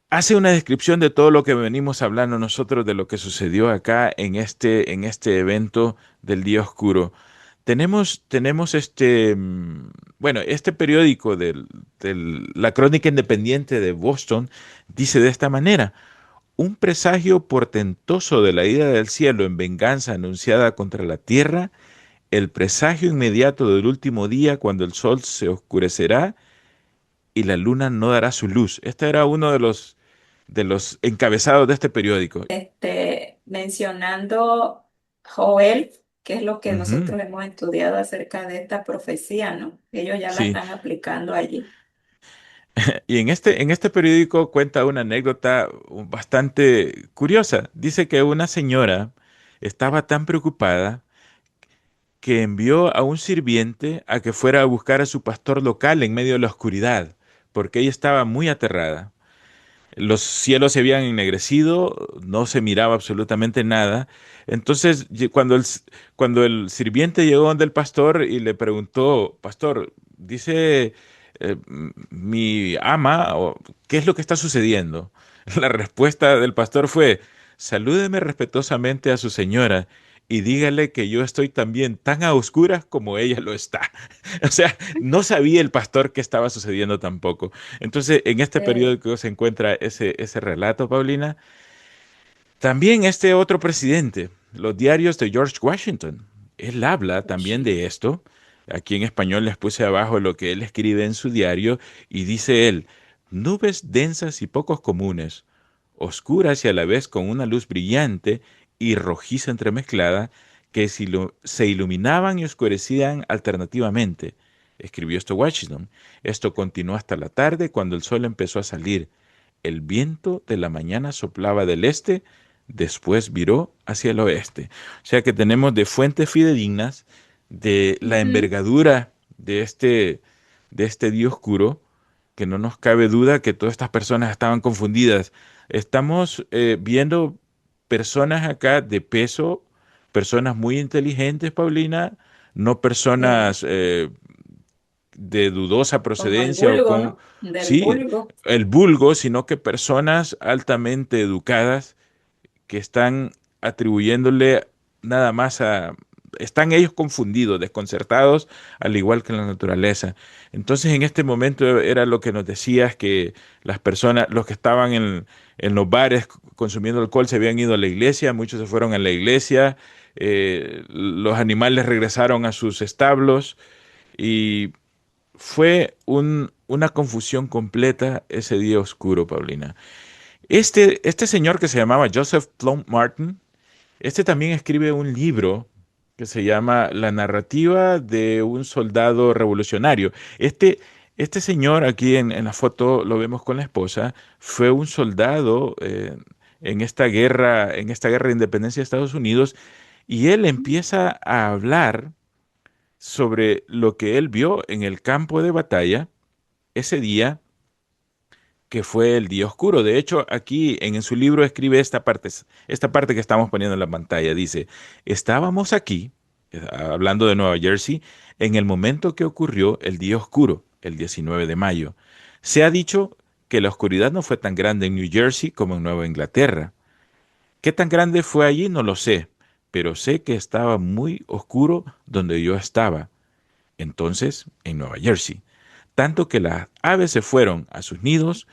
hace una descripción de todo lo que venimos hablando nosotros de lo que sucedió acá en este evento del Día Oscuro. Tenemos bueno, este periódico la Crónica Independiente de Boston dice de esta manera: un presagio portentoso de la ira del cielo en venganza anunciada contra la tierra, el presagio inmediato del último día cuando el sol se oscurecerá y la luna no dará su luz. Este era uno de los encabezados de este periódico. mencionando Joel, que es lo que Ujú, nosotros hemos estudiado acerca de esta profecía, ¿no? Ellos ya la sí, están aplicando allí. y en este periódico cuenta una anécdota bastante curiosa. Dice que una señora estaba tan preocupada que envió a un sirviente a que fuera a buscar a su pastor local en medio de la oscuridad, porque ella estaba muy aterrada. Los cielos se habían ennegrecido, no se miraba absolutamente nada. Entonces, cuando el sirviente llegó donde el pastor y le preguntó: pastor, dice mi ama, ¿qué es lo que está sucediendo? La respuesta del pastor fue: salúdeme respetuosamente a su señora y dígale que yo estoy también tan a oscuras como ella lo está. O sea, no sabía el pastor qué estaba sucediendo tampoco. Entonces, en este Eh, periódico se encuentra ese relato, Paulina. También este otro presidente, los diarios de George Washington, él habla también sí. de esto. Aquí en español les puse abajo lo que él escribe en su diario y dice él: nubes densas y pocos comunes, oscuras y a la vez con una luz brillante y rojiza entremezclada, que se iluminaban y oscurecían alternativamente. Escribió esto Washington. Esto continuó hasta la tarde cuando el sol empezó a salir. El viento de la mañana soplaba del este, después viró hacia el oeste. O sea que tenemos de fuentes fidedignas de la Ujú. envergadura de este día oscuro, que no nos cabe duda que todas estas personas estaban confundidas. Estamos viendo personas acá de peso, personas muy inteligentes, Paulina, no Sí. personas de dudosa Como el procedencia o vulgo, con, ¿no? Del sí, vulgo. el vulgo, sino que personas altamente educadas que están atribuyéndole nada más están ellos confundidos, desconcertados, al igual que la naturaleza. Entonces, en este momento era lo que nos decías, que las personas, los que estaban en los bares consumiendo alcohol, se habían ido a la iglesia, muchos se fueron a la iglesia, los animales regresaron a sus establos y una confusión completa ese día oscuro, Paulina. Este señor que se llamaba Joseph Plum Martin, este también escribe un libro que se llama La narrativa de un soldado revolucionario. Este señor, aquí en la foto lo vemos con la esposa, fue un soldado en esta guerra de independencia de Estados Unidos, y él empieza a hablar sobre lo que él vio en el campo de batalla ese día, que fue el día oscuro. De hecho, aquí en su libro escribe esta parte que estamos poniendo en la pantalla. Dice, estábamos aquí, hablando de Nueva Jersey, en el momento que ocurrió el día oscuro, el 19 de mayo. Se ha dicho que la oscuridad no fue tan grande en New Jersey como en Nueva Inglaterra. ¿Qué tan grande fue allí? No lo sé, pero sé que estaba muy oscuro donde yo estaba entonces en Nueva Jersey. Tanto que las aves se fueron a sus nidos,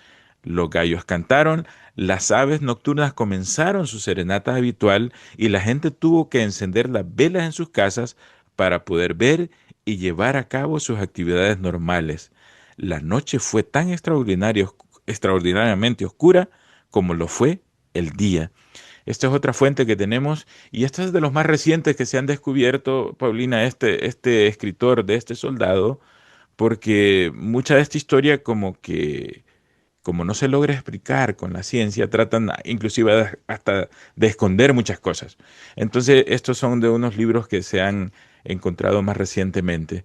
los gallos cantaron, las aves nocturnas comenzaron su serenata habitual y la gente tuvo que encender las velas en sus casas para poder ver y llevar a cabo sus actividades normales. La noche fue tan extraordinariamente oscura como lo fue el día. Esta es otra fuente que tenemos y esta es de los más recientes que se han descubierto, Paulina, este escritor de este soldado, porque mucha de esta historia como no se logra explicar con la ciencia, tratan inclusive hasta de esconder muchas cosas. Entonces, estos son de unos libros que se han encontrado más recientemente.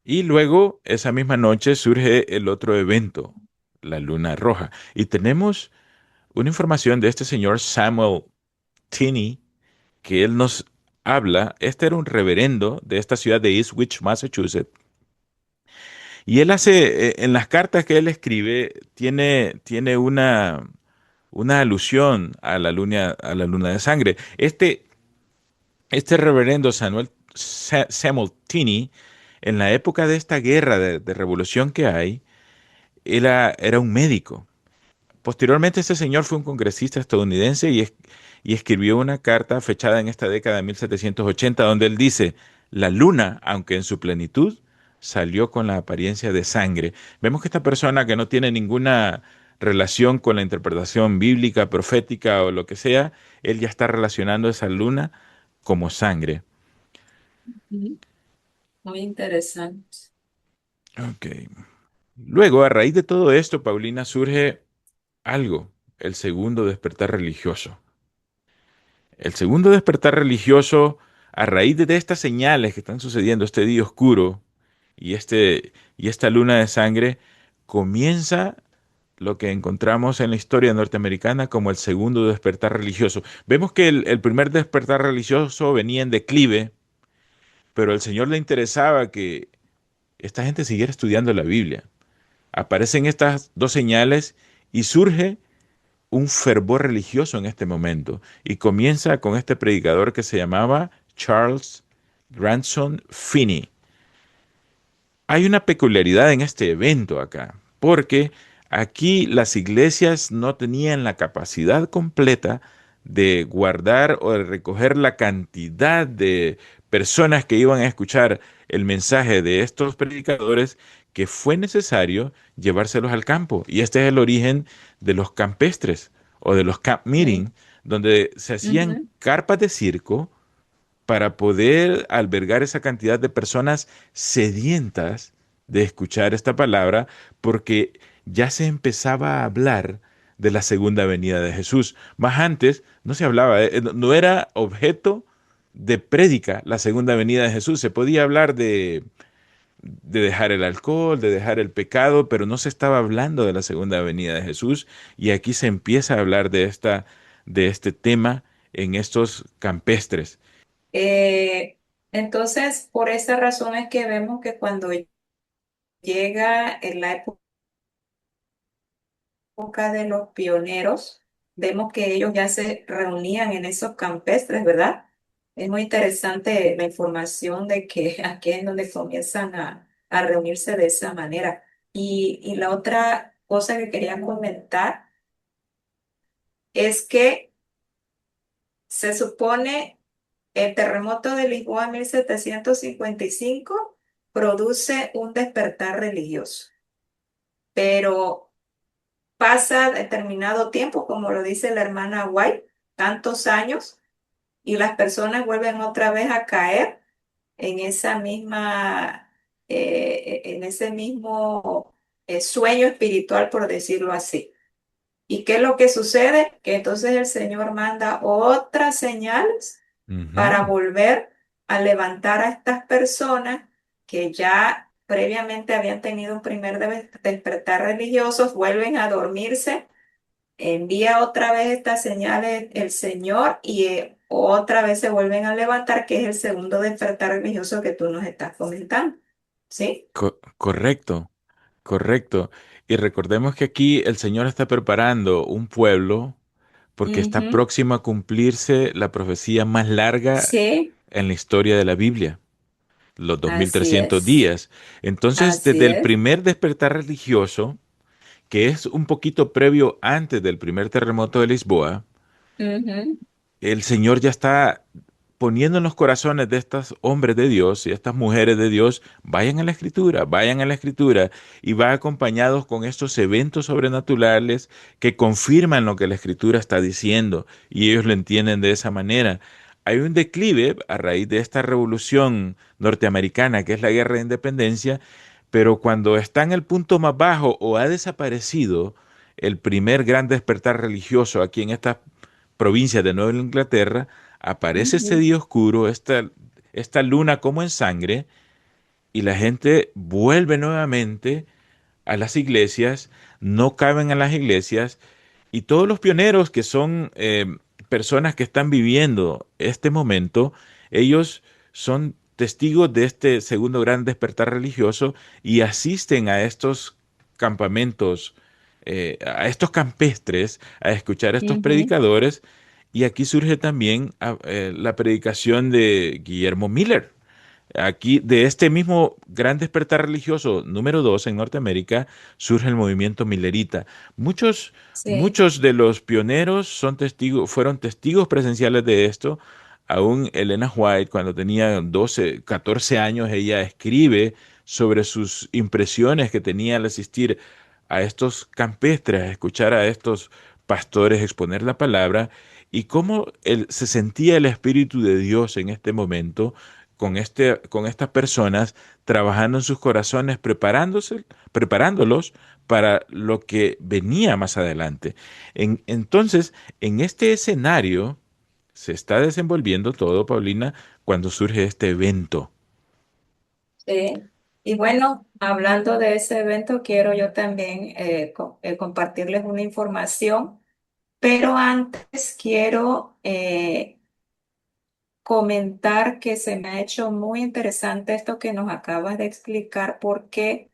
Y luego, esa misma noche, surge el otro evento, la luna roja. Y tenemos una información de este señor Samuel Tinney, que él nos habla. Este era un reverendo de esta ciudad de Eastwich, Massachusetts, y él hace, en las cartas que él escribe, tiene una alusión a la luna de sangre. Este reverendo Samuel Tinney, en la época de esta guerra de revolución que hay, era un médico. Posteriormente, este señor fue un congresista estadounidense y escribió una carta fechada en esta década de 1780 donde él dice, la luna, aunque en su plenitud, salió con la apariencia de sangre. Vemos que esta persona que no tiene ninguna relación con la interpretación bíblica, profética o lo que sea, él ya está relacionando esa luna como sangre. Ujú. Muy interesante. Ok. Luego, a raíz de todo esto, Paulina, surge algo, el segundo despertar religioso. El segundo despertar religioso, a raíz de estas señales que están sucediendo, este día oscuro y esta luna de sangre, comienza lo que encontramos en la historia norteamericana como el segundo despertar religioso. Vemos que el primer despertar religioso venía en declive, pero al Señor le interesaba que esta gente siguiera estudiando la Biblia. Aparecen estas dos señales y surge un fervor religioso en este momento y comienza con este predicador que se llamaba Charles Granson Finney. Hay una peculiaridad en este evento acá, porque aquí las iglesias no tenían la capacidad completa de guardar o de recoger la cantidad de personas que iban a escuchar el mensaje de estos predicadores que fue necesario llevárselos al campo. Y este es el origen de los campestres o de los camp Sí. meeting, donde se hacían Ujú. carpas de circo para poder albergar esa cantidad de personas sedientas de escuchar esta palabra, porque ya se empezaba a hablar de la segunda venida de Jesús. Más antes no se hablaba, no era objeto de prédica la segunda venida de Jesús. Se podía hablar de dejar el alcohol, de dejar el pecado, pero no se estaba hablando de la segunda venida de Jesús. Y aquí se empieza a hablar de este tema en estos campestres. Eh, entonces, por esa razón es que vemos que cuando llega en la época de los pioneros, vemos que ellos ya se reunían en esos campestres, ¿verdad? Es muy interesante la información de que aquí es donde comienzan a reunirse de esa manera. Y la otra cosa que quería comentar es que se supone el terremoto de Lisboa en 1755 produce un despertar religioso, pero pasa determinado tiempo, como lo dice la hermana White, tantos años, y las personas vuelven otra vez a caer en esa misma, en ese mismo sueño espiritual, por decirlo así. ¿Y qué es lo que sucede? Que entonces el Señor manda otras señales para Ujú. volver a levantar a estas personas que ya previamente habían tenido un primer despertar religioso, vuelven a dormirse, envía otra vez estas señales el Señor y otra vez se vuelven a levantar, que es el segundo despertar religioso que tú nos estás comentando. ¿Sí? Correcto, correcto. Y recordemos que aquí el Señor está preparando un pueblo porque está Ujú. próximo a cumplirse la profecía más larga Sí, en la historia de la Biblia, los así 2300 es. días. Entonces, Así desde el es. primer despertar religioso, que es un poquito previo antes del primer terremoto de Lisboa, Ujú, el Señor ya está poniendo en los corazones de estos hombres de Dios y estas mujeres de Dios, vayan a la escritura y va acompañados con estos eventos sobrenaturales que confirman lo que la escritura está diciendo y ellos lo entienden de esa manera. Hay un declive a raíz de esta revolución norteamericana que es la guerra de independencia, pero cuando está en el punto más bajo o ha desaparecido el primer gran despertar religioso aquí en esta provincia de Nueva Inglaterra, aparece este ujú, día oscuro, esta luna como en sangre, y la gente vuelve nuevamente a las iglesias, no caben en las iglesias, y todos los pioneros que son personas que están viviendo este momento, ellos son testigos de este segundo gran despertar religioso y asisten a estos campamentos, a estos campestres, a escuchar a estos ujú. predicadores. Y aquí surge también la predicación de Guillermo Miller. Aquí, de este mismo gran despertar religioso número 2 en Norteamérica, surge el movimiento millerita. Muchos, Sí, muchos de los pioneros son testigos, fueron testigos presenciales de esto. Aún Elena White, cuando tenía 12, 14 años, ella escribe sobre sus impresiones que tenía al asistir a estos campestres, a escuchar a estos pastores exponer la palabra y cómo se sentía el Espíritu de Dios en este momento con estas personas trabajando en sus corazones, preparándolos para lo que venía más adelante. Entonces, en este escenario se está desenvolviendo todo, Paulina, cuando surge este evento. sí. Y bueno, hablando de ese evento, quiero yo también compartirles una información, pero antes quiero comentar que se me ha hecho muy interesante esto que nos acabas de explicar, porque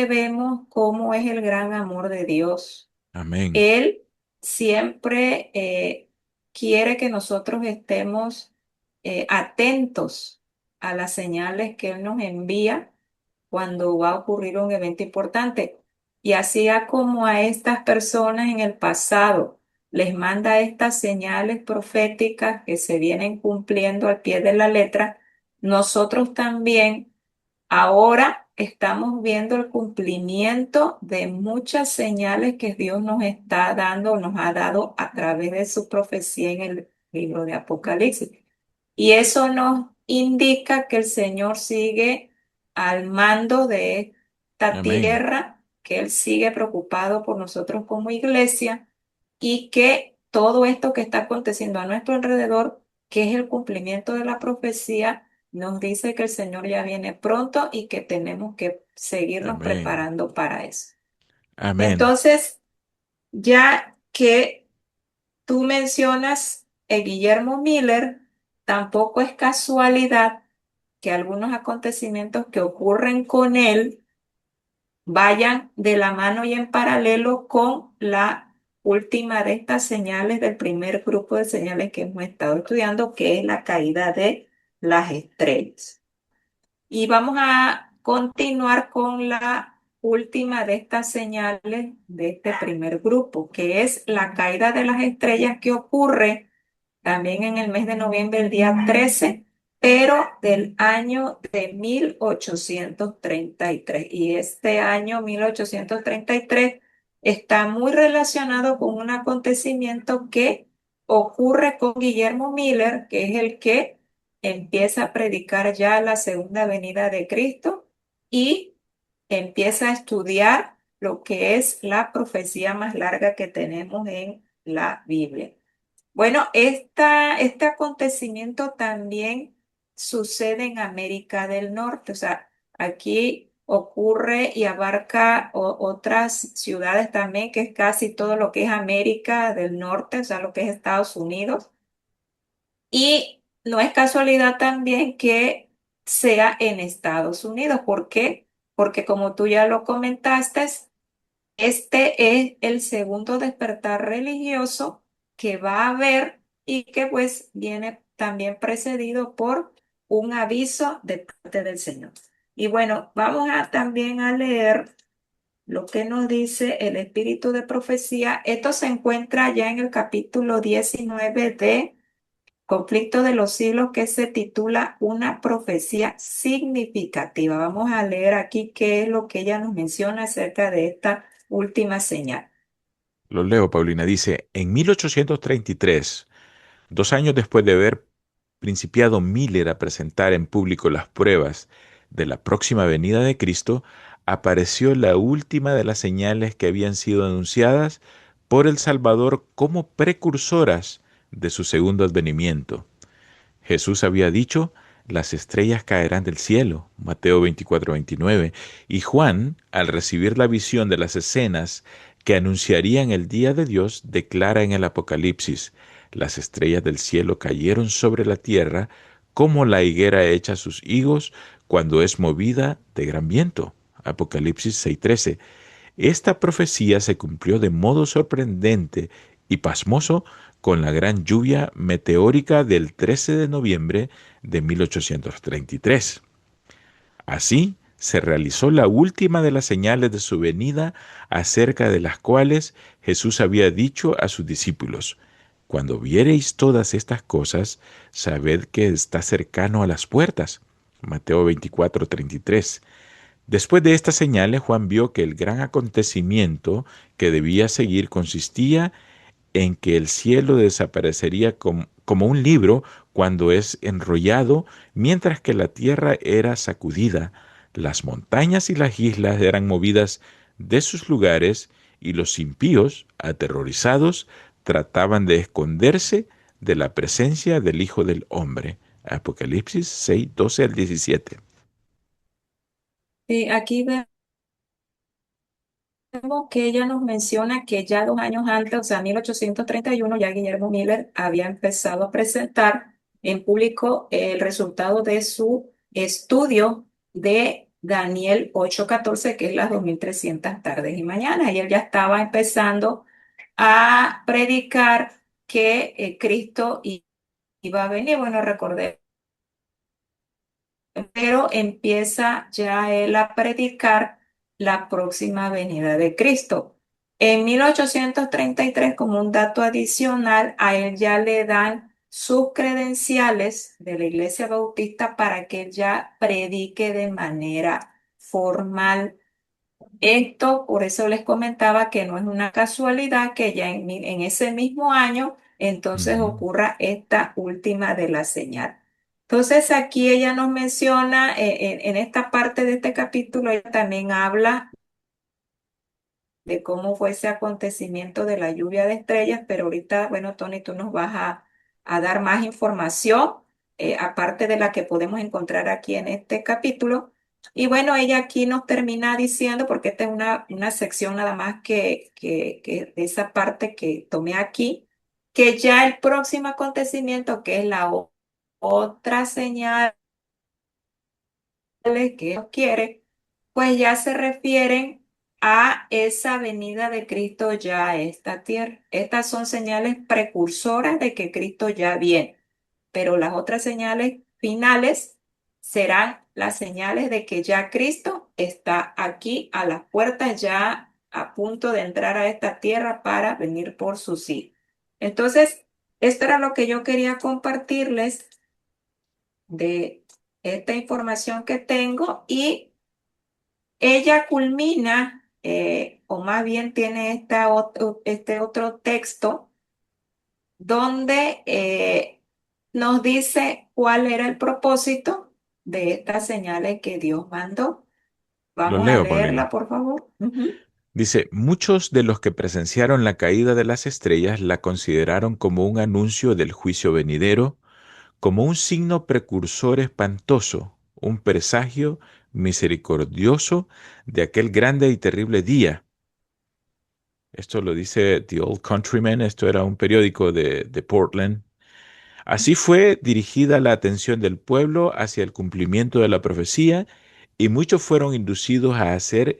vemos cómo es el gran amor de Dios. Amén, Él siempre quiere que nosotros estemos atentos a las señales que Él nos envía cuando va a ocurrir un evento importante. Y así como a estas personas en el pasado les manda estas señales proféticas que se vienen cumpliendo al pie de la letra, nosotros también ahora estamos viendo el cumplimiento de muchas señales que Dios nos está dando, nos ha dado a través de su profecía en el libro de Apocalipsis. Y eso nos indica que el Señor sigue al mando de esta amén, tierra, que Él sigue preocupado por nosotros como iglesia y que todo esto que está aconteciendo a nuestro alrededor, que es el cumplimiento de la profecía, nos dice que el Señor ya viene pronto y que tenemos que seguirnos amén, preparando para eso. amén, Entonces, ya que tú mencionas Guillermo Miller, tampoco es casualidad que algunos acontecimientos que ocurren con él vayan de la mano y en paralelo con la última de estas señales del primer grupo de señales que hemos estado estudiando, que es la caída de las estrellas. Y vamos a continuar con la última de estas señales de este primer grupo, que es la caída de las estrellas que ocurre también en el mes de noviembre, el día 13, pero del año de 1833. Y este año 1833 está muy relacionado con un acontecimiento que ocurre con Guillermo Miller, que es el que empieza a predicar ya la segunda venida de Cristo y empieza a estudiar lo que es la profecía más larga que tenemos en la Biblia. Bueno, este acontecimiento también sucede en América del Norte, o sea, Aquí ocurre y abarca otras ciudades también, que es casi todo lo que es América del Norte, o sea, lo que es Estados Unidos. Y no es casualidad también que sea en Estados Unidos. ¿Por qué? Porque como tú ya lo comentaste, este es el segundo despertar religioso que va a haber y que pues viene también precedido por un aviso de parte del Señor. Y bueno, vamos a también a leer lo que nos dice el espíritu de profecía. Esto se encuentra ya en el capítulo 19 de Conflicto de los siglos, que se titula Una profecía significativa. Vamos a leer aquí qué es lo que ella nos menciona acerca de esta última señal. Lo leo, Paulina. Dice, en 1833, 2 años después de haber principiado Miller a presentar en público las pruebas de la próxima venida de Cristo, apareció la última de las señales que habían sido anunciadas por el Salvador como precursoras de su segundo advenimiento. Jesús había dicho, las estrellas caerán del cielo, Mateo 24-29, y Juan, al recibir la visión de las escenas que anunciarían el día de Dios, declara en el Apocalipsis, las estrellas del cielo cayeron sobre la tierra como la higuera echa sus higos cuando es movida de gran viento. Apocalipsis 6:13. Esta profecía se cumplió de modo sorprendente y pasmoso con la gran lluvia meteórica del 13 de noviembre de 1833. Así se realizó la última de las señales de su venida, acerca de las cuales Jesús había dicho a sus discípulos, cuando viereis todas estas cosas, sabed que está cercano a las puertas. Mateo 24:33. Después de estas señales, Juan vio que el gran acontecimiento que debía seguir consistía en que el cielo desaparecería como un libro cuando es enrollado, mientras que la tierra era sacudida, las montañas y las islas eran movidas de sus lugares y los impíos, aterrorizados, trataban de esconderse de la presencia del Hijo del Hombre. Apocalipsis 6:12 al 17. Y aquí vemos que ella nos menciona que ya 2 años antes, o sea, 1831, ya Guillermo Miller había empezado a presentar en público el resultado de su estudio de Daniel 8:14, que es las 2300 tardes y mañanas. Y él ya estaba empezando a predicar que Cristo iba a venir. Bueno, recordé, pero empieza ya él a predicar la próxima venida de Cristo. En 1833, como un dato adicional, a él ya le dan sus credenciales de la Iglesia Bautista para que él ya predique de manera formal. Esto, por eso les comentaba que no es una casualidad que ya en ese mismo año entonces Ujú. ocurra esta última de la señal. Entonces aquí ella nos menciona, en esta parte de este capítulo, ella también habla de cómo fue ese acontecimiento de la lluvia de estrellas, pero ahorita, bueno, Tony, tú nos vas a dar más información, aparte de la que podemos encontrar aquí en este capítulo. Y bueno, ella aquí nos termina diciendo, porque esta es una sección nada más que de esa parte que tomé aquí, que ya el próximo acontecimiento, que es la otra señal que Dios quiere, pues ya se refieren a esa venida de Cristo ya a esta tierra. Estas son señales precursoras de que Cristo ya viene, pero las otras señales finales serán las señales de que ya Cristo está aquí a las puertas, ya a punto de entrar a esta tierra para venir por sus hijos. Entonces, esto era lo que yo quería compartirles de esta información que tengo, y ella culmina, o más bien tiene este otro texto donde nos dice cuál era el propósito de estas señales que Dios mandó. Lo Vamos a leo, leerla, Paulina. por favor. Ujú. Dice, muchos de los que presenciaron la caída de las estrellas la consideraron como un anuncio del juicio venidero, como un signo precursor espantoso, un presagio misericordioso de aquel grande y terrible día. Esto lo dice The Old Countryman, esto era un periódico de Portland. Así fue dirigida la atención del pueblo hacia el cumplimiento de la profecía y muchos fueron inducidos a hacer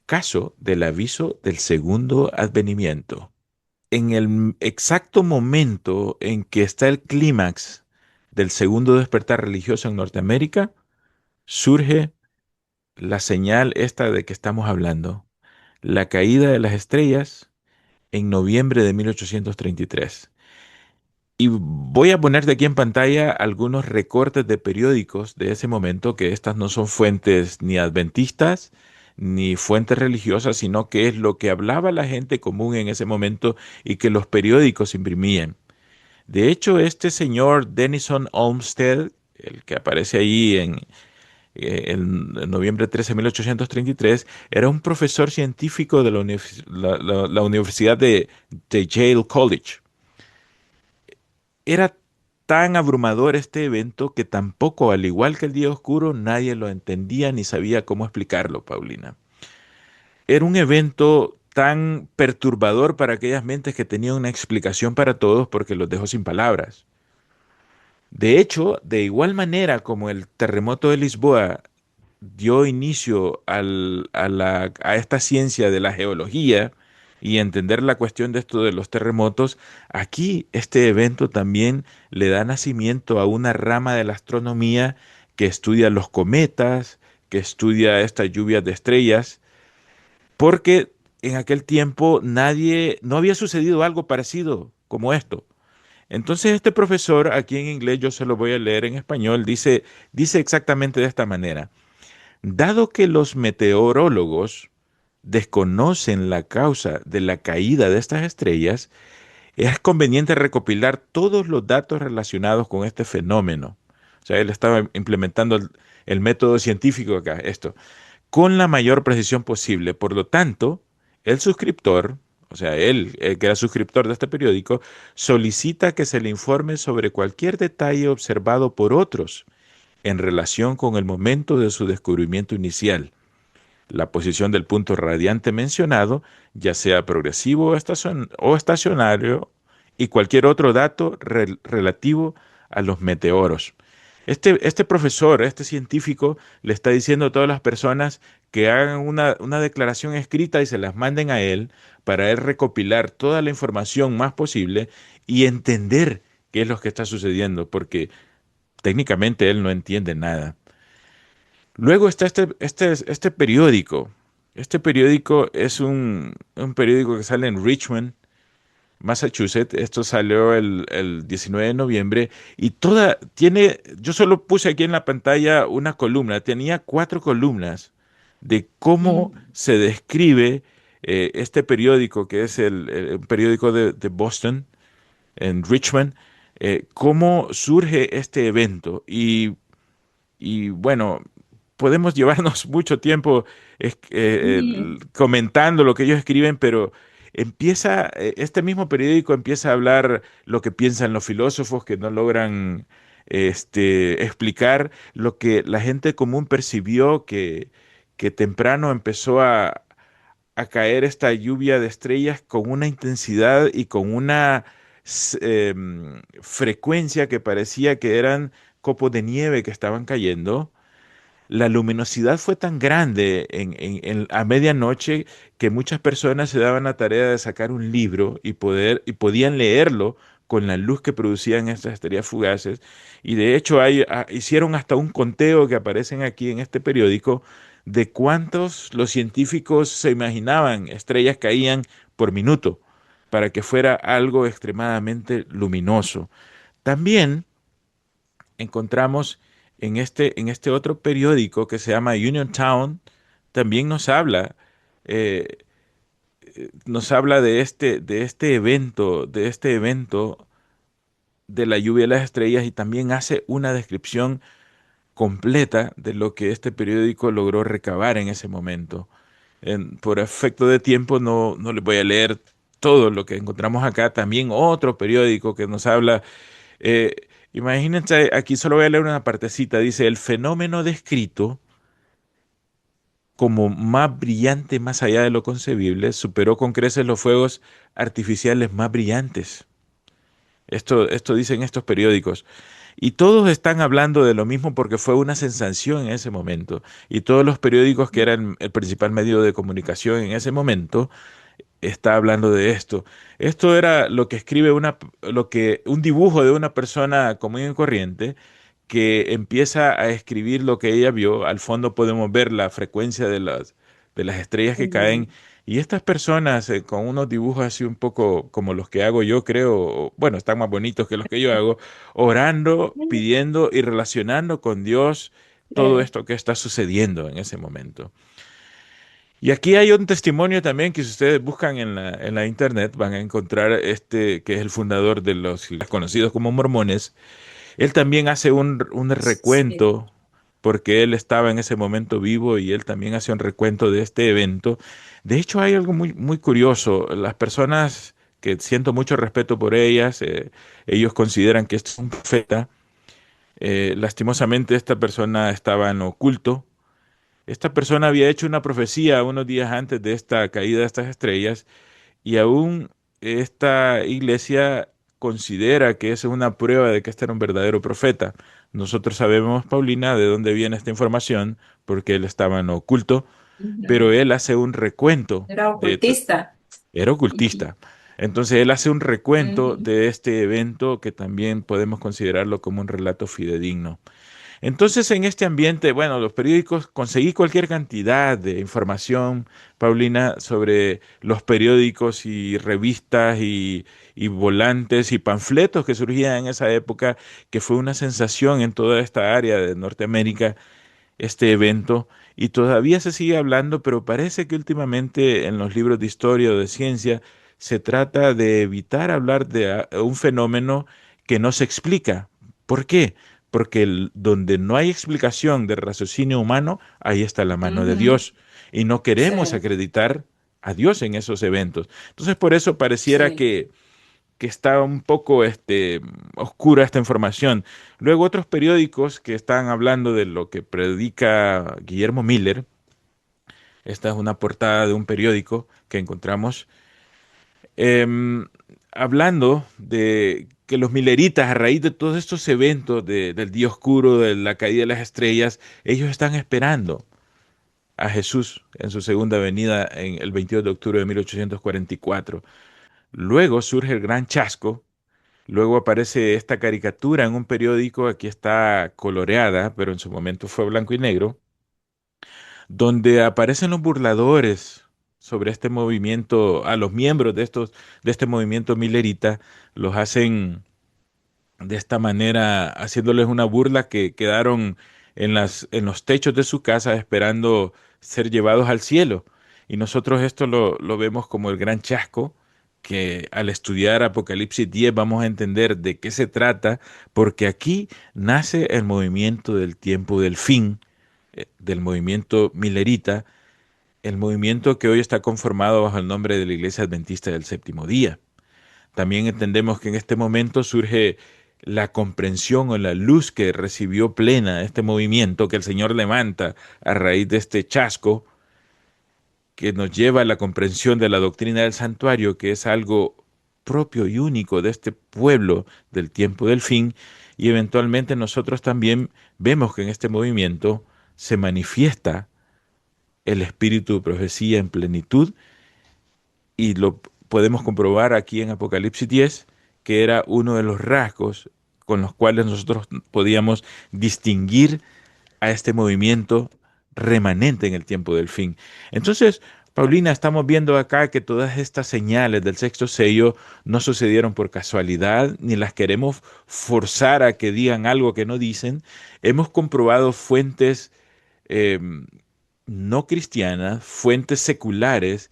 caso del aviso del segundo advenimiento. En el exacto momento en que está el clímax del segundo despertar religioso en Norteamérica, surge la señal esta de que estamos hablando, la caída de las estrellas en noviembre de 1833. Y voy a ponerte aquí en pantalla algunos recortes de periódicos de ese momento, que estas no son fuentes ni adventistas ni fuentes religiosas, sino que es lo que hablaba la gente común en ese momento y que los periódicos imprimían. De hecho, este señor Denison Olmsted, el que aparece ahí en noviembre 13 de 1833, era un profesor científico de la Universidad de Yale College. Era tan abrumador este evento que tampoco, al igual que el día oscuro, nadie lo entendía ni sabía cómo explicarlo, Paulina. Era un evento tan perturbador para aquellas mentes que tenían una explicación para todos porque los dejó sin palabras. De hecho, de igual manera como el terremoto de Lisboa dio inicio a esta ciencia de la geología y entender la cuestión de esto de los terremotos, aquí este evento también le da nacimiento a una rama de la astronomía que estudia los cometas, que estudia estas lluvias de estrellas, porque en aquel tiempo no había sucedido algo parecido como esto. Entonces este profesor, aquí en inglés yo se lo voy a leer en español, dice exactamente de esta manera. Dado que los meteorólogos desconocen la causa de la caída de estas estrellas, es conveniente recopilar todos los datos relacionados con este fenómeno. O sea, él estaba implementando el método científico acá, esto, con la mayor precisión posible. Por lo tanto, el suscriptor, o sea, él, el que era suscriptor de este periódico, solicita que se le informe sobre cualquier detalle observado por otros en relación con el momento de su descubrimiento inicial, la posición del punto radiante mencionado, ya sea progresivo o estacionario, y cualquier otro dato relativo a los meteoros. Este profesor, este científico, le está diciendo a todas las personas que hagan una declaración escrita y se las manden a él para él recopilar toda la información más posible y entender qué es lo que está sucediendo, porque técnicamente él no entiende nada. Luego está este periódico. Este periódico es un periódico que sale en Richmond, Massachusetts. Esto salió el 19 de noviembre y yo solo puse aquí en la pantalla una columna, tenía 4 columnas de cómo Mm. se describe este periódico, que es el periódico de Boston, en Richmond, cómo surge este evento. Y bueno, podemos llevarnos mucho tiempo Mm. comentando lo que ellos escriben, pero este mismo periódico empieza a hablar lo que piensan los filósofos que no logran explicar lo que la gente común percibió que temprano empezó a caer esta lluvia de estrellas con una intensidad y con una frecuencia que parecía que eran copos de nieve que estaban cayendo. La luminosidad fue tan grande a medianoche que muchas personas se daban la tarea de sacar un libro y podían leerlo con la luz que producían estas estrellas fugaces. Y de hecho hicieron hasta un conteo que aparecen aquí en este periódico de cuántos los científicos se imaginaban estrellas caían por minuto para que fuera algo extremadamente luminoso. También encontramos en este otro periódico que se llama Uniontown, también eh, nos habla de este evento de la lluvia de las estrellas y también hace una descripción completa de lo que este periódico logró recabar en ese momento. Por efecto de tiempo no les voy a leer todo lo que encontramos acá. También otro periódico que nos habla. Imagínense, aquí solo voy a leer una partecita. Dice, el fenómeno descrito como más brillante más allá de lo concebible, superó con creces los fuegos artificiales más brillantes. Esto dicen estos periódicos. Y todos están hablando de lo mismo porque fue una sensación en ese momento. Y todos los periódicos que eran el principal medio de comunicación en ese momento está hablando de esto. Esto era lo que escribe un dibujo de una persona común y corriente que empieza a escribir lo que ella vio. Al fondo podemos ver la frecuencia de las estrellas que caen. Ujú. Y estas personas con unos dibujos así un poco como los que hago yo, creo, bueno, están más bonitos que los que yo hago, orando, pidiendo y relacionando con Dios todo Sí. esto que está sucediendo en ese momento. Y aquí hay un testimonio también que si ustedes buscan en la internet van a encontrar este que es el fundador de los conocidos como mormones. Él también hace un Sí. recuento porque él estaba en ese momento vivo y él también hace un recuento de este evento. De hecho, hay algo muy curioso. Las personas que siento mucho respeto por ellas, ellos consideran que este es un profeta. Lastimosamente, esta persona estaba en lo oculto. Esta persona había hecho una profecía unos días antes de esta caída de estas estrellas y aún esta iglesia considera que esa es una prueba de que este era un verdadero profeta. Nosotros sabemos, Paulina, de dónde viene esta información, porque él estaba en lo oculto, pero Ujú. él hace un recuento Era de. ocultista. Era Ujú. ocultista. Entonces él hace un recuento Ujú. de este evento que también podemos considerarlo como un relato fidedigno. Entonces, en este ambiente, bueno, los periódicos, conseguí cualquier cantidad de información, Paulina, sobre los periódicos y revistas y volantes y panfletos que surgían en esa época, que fue una sensación en toda esta área de Norteamérica este evento y todavía se sigue hablando, pero parece que últimamente en los libros de historia o de ciencia se trata de evitar hablar de un fenómeno que no se explica. ¿Por qué? Porque donde no hay explicación del raciocinio humano, ahí está la mano de Ujú. Dios. Y no queremos Sí, acreditar a Dios en esos eventos. Entonces, por eso pareciera sí. que está un poco oscura esta información. Luego otros periódicos que están hablando de lo que predica Guillermo Miller. Esta es una portada de un periódico que encontramos em, hablando de que los mileritas, a raíz de todos estos eventos del día oscuro, de la caída de las estrellas, ellos están esperando a Jesús en su segunda venida en el 22 de octubre de 1844. Luego surge el gran chasco. Luego aparece esta caricatura en un periódico, aquí está coloreada, pero en su momento fue blanco y negro, donde aparecen los burladores sobre este movimiento, a los miembros de este movimiento milerita, los hacen de esta manera, haciéndoles una burla que quedaron en los techos de su casa esperando ser llevados al cielo. Y nosotros esto lo vemos como el gran chasco, que al estudiar Apocalipsis 10 vamos a entender de qué se trata, porque aquí nace el movimiento del tiempo del fin, del movimiento milerita, el movimiento que hoy está conformado bajo el nombre de la Iglesia Adventista del Séptimo Día. También entendemos que en este momento surge la comprensión o la luz que recibió plena este movimiento que el Señor levanta a raíz de este chasco que nos lleva a la comprensión de la doctrina del santuario, que es algo propio y único de este pueblo del tiempo del fin, y eventualmente nosotros también vemos que en este movimiento se manifiesta el espíritu de profecía en plenitud y lo podemos comprobar aquí en Apocalipsis 10, que era uno de los rasgos con los cuales nosotros podíamos distinguir a este movimiento remanente en el tiempo del fin. Entonces, Paulina, estamos viendo acá que todas estas señales del sexto sello no sucedieron por casualidad, ni las queremos forzar a que digan algo que no dicen. Hemos comprobado fuentes eh, no cristianas, fuentes seculares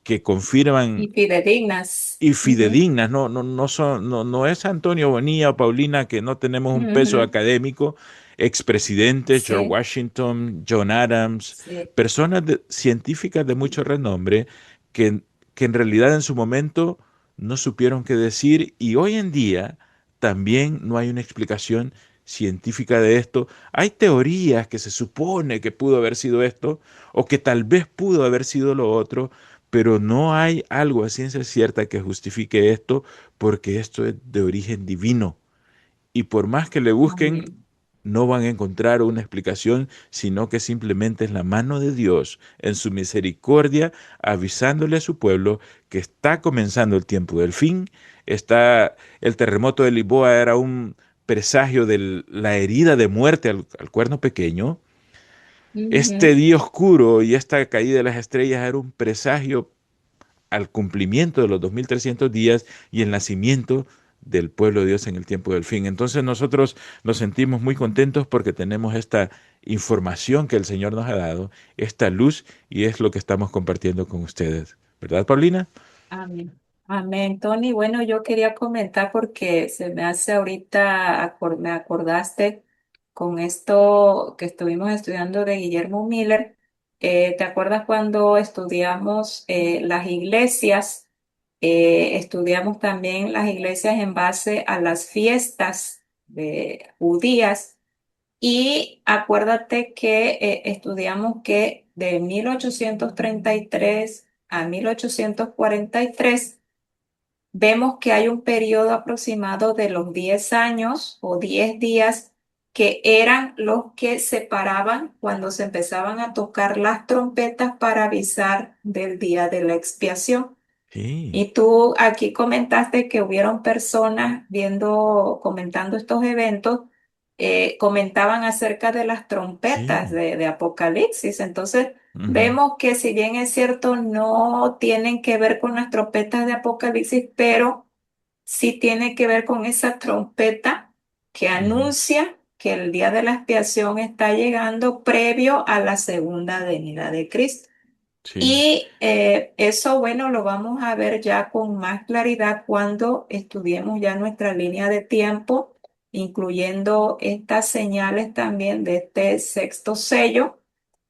que confirman Y fidedignas. y Ujú. fidedignas, no es Antonio Bonilla o Paulina que no tenemos un peso Ujú. académico, expresidentes, George Sí, Washington, John Adams, sí. personas científicas de mucho renombre que, que en realidad en su momento no supieron qué decir y hoy en día también no hay una explicación científica de esto. Hay teorías que se supone que pudo haber sido esto o que tal vez pudo haber sido lo otro, pero no hay algo a ciencia cierta que justifique esto porque esto es de origen divino. Y por más que le busquen, Amén. no van a encontrar una explicación, sino que simplemente es la mano de Dios en su misericordia avisándole a su pueblo que está comenzando el tiempo del fin. Está el terremoto de Lisboa era un presagio de la herida de muerte al cuerno pequeño. Este Ujú. día oscuro y esta caída de las estrellas era un presagio al cumplimiento de los 2300 días y el nacimiento del pueblo de Dios en el tiempo del fin. Entonces nosotros nos sentimos muy contentos porque tenemos esta información que el Señor nos ha dado, esta luz, y es lo que estamos compartiendo con ustedes. ¿Verdad, Paulina? Amén. Amén, Tony. Bueno, yo quería comentar porque se me hace ahorita, me acordaste con esto que estuvimos estudiando de Guillermo Miller. ¿Te acuerdas cuando estudiamos las iglesias? Estudiamos también las iglesias en base a las fiestas de judías. Y acuérdate que estudiamos que de 1833 a 1843 vemos que hay un periodo aproximado de los 10 años o 10 días que eran los que separaban cuando se empezaban a tocar las trompetas para avisar del día de la expiación. Sí. Y tú aquí comentaste que hubieron personas comentando estos eventos, comentaban acerca de las trompetas Sí. de Apocalipsis. Entonces, Ujú. vemos que si bien es cierto, no tienen que ver con las trompetas de Apocalipsis, pero sí tiene que ver con esa trompeta que Ujú. anuncia que el día de la expiación está llegando previo a la segunda venida de Cristo. Sí. Y eso, bueno, lo vamos a ver ya con más claridad cuando estudiemos ya nuestra línea de tiempo, incluyendo estas señales también de este sexto sello,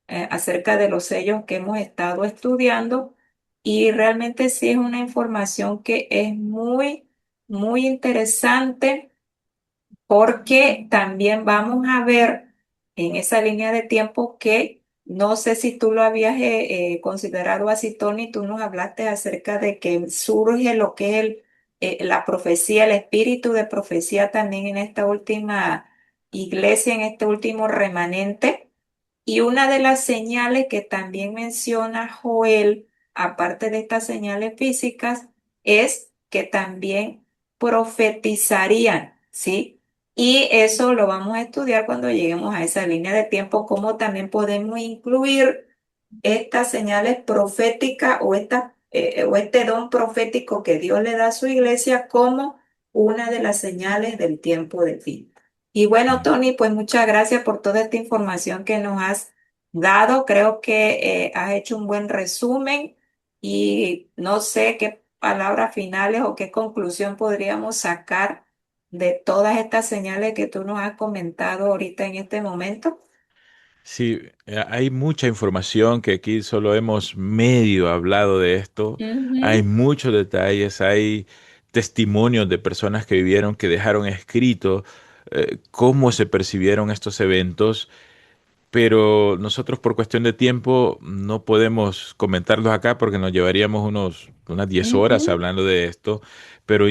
acerca de los sellos que hemos estado estudiando. Y realmente sí es una información que es muy, muy interesante porque también vamos a ver en esa línea de tiempo que no sé si tú lo habías considerado así, Tony, tú nos hablaste acerca de que surge lo que es la profecía, el espíritu de profecía también en esta última iglesia, en este último remanente. Y una de las señales que también menciona Joel, aparte de estas señales físicas, es que también profetizarían, ¿sí? Y eso lo vamos a estudiar cuando lleguemos a esa línea de tiempo, cómo también podemos incluir estas señales proféticas o este don profético que Dios le da a su iglesia como una de las señales del tiempo de fin. Y bueno, Sí. Tony, pues muchas gracias por toda esta información que nos has dado. Creo que has hecho un buen resumen y no sé qué palabras finales o qué conclusión podríamos sacar de todas estas señales que tú nos has comentado ahorita en este momento. Sí, hay mucha información que aquí solo hemos medio hablado de esto. Hay Ujú, muchos detalles, hay testimonios de personas que vivieron, que dejaron escrito cómo se percibieron estos eventos, pero nosotros por cuestión de tiempo no podemos comentarlos acá porque nos llevaríamos unas 10 horas ujú, hablando de esto, pero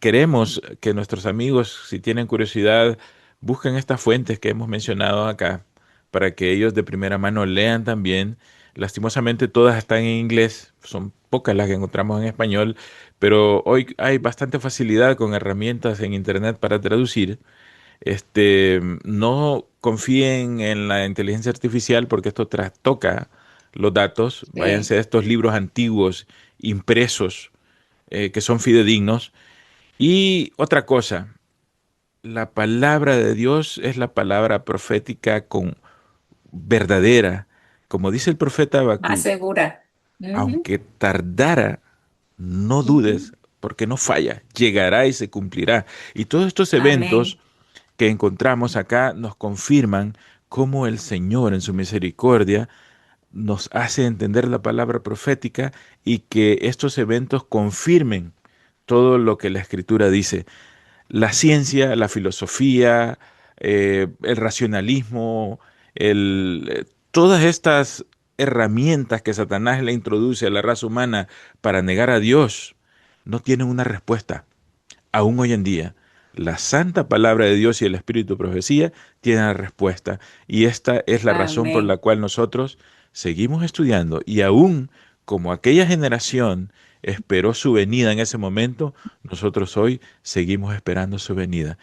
queremos que nuestros amigos, si tienen curiosidad, busquen estas fuentes que hemos mencionado acá para que ellos de primera mano lean también. Lastimosamente todas están en inglés, son pocas las que encontramos en español, pero hoy hay bastante facilidad con herramientas en internet para traducir. No confíen en la inteligencia artificial porque esto trastoca los datos. sí. Váyanse a estos libros antiguos, impresos, que son fidedignos. Y otra cosa, la palabra de Dios es la palabra profética con verdadera. Como dice el profeta Más Habacuc, segura. Ujú, aunque tardara, no dudes, ujú. porque no falla, llegará y se cumplirá. Y todos estos eventos Amén. que encontramos acá nos confirman cómo el Señor en su misericordia nos hace entender la palabra profética y que estos eventos confirmen todo lo que la Escritura dice. la ciencia, la filosofía, el racionalismo, todas estas herramientas que Satanás le introduce a la raza humana para negar a Dios, no tienen una respuesta. Aún hoy en día, la santa palabra de Dios y el Espíritu de profecía tienen la respuesta. Y esta es la razón por la Amén. cual nosotros seguimos estudiando. Y aún como aquella generación esperó su venida en ese momento, nosotros hoy seguimos esperando su venida.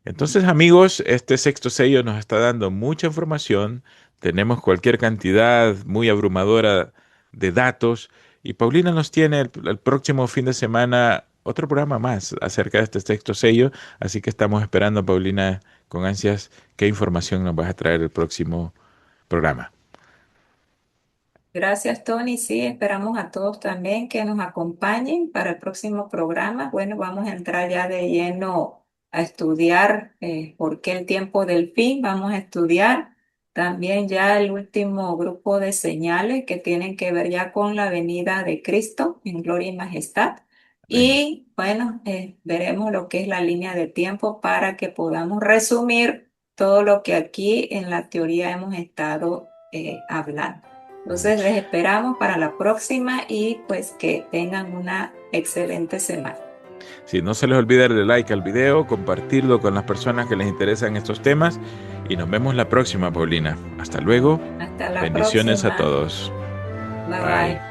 Entonces, amigos, este sexto sello nos está dando mucha información. Tenemos cualquier cantidad muy abrumadora de datos. Y Paulina nos tiene el próximo fin de semana otro programa más acerca de este sexto sello. Así que estamos esperando, Paulina, con ansias qué información nos vas a traer el próximo programa. Gracias, Tony. Sí, esperamos a todos también que nos acompañen para el próximo programa. Bueno, vamos a entrar ya de lleno a estudiar por qué el tiempo del fin. Vamos a estudiar también ya el último grupo de señales que tienen que ver ya con la venida de Cristo en gloria y majestad. Amén. Y bueno, veremos lo que es la línea de tiempo para que podamos resumir todo lo que aquí en la teoría hemos estado hablando. Entonces les esperamos para la próxima y pues que tengan una excelente semana. Si no se les olvide darle like al video, compartirlo con las personas que les interesan estos temas. Y nos vemos la próxima, Paulina. Hasta luego. Hasta la Bendiciones a próxima. todos. Bye Bye. bye.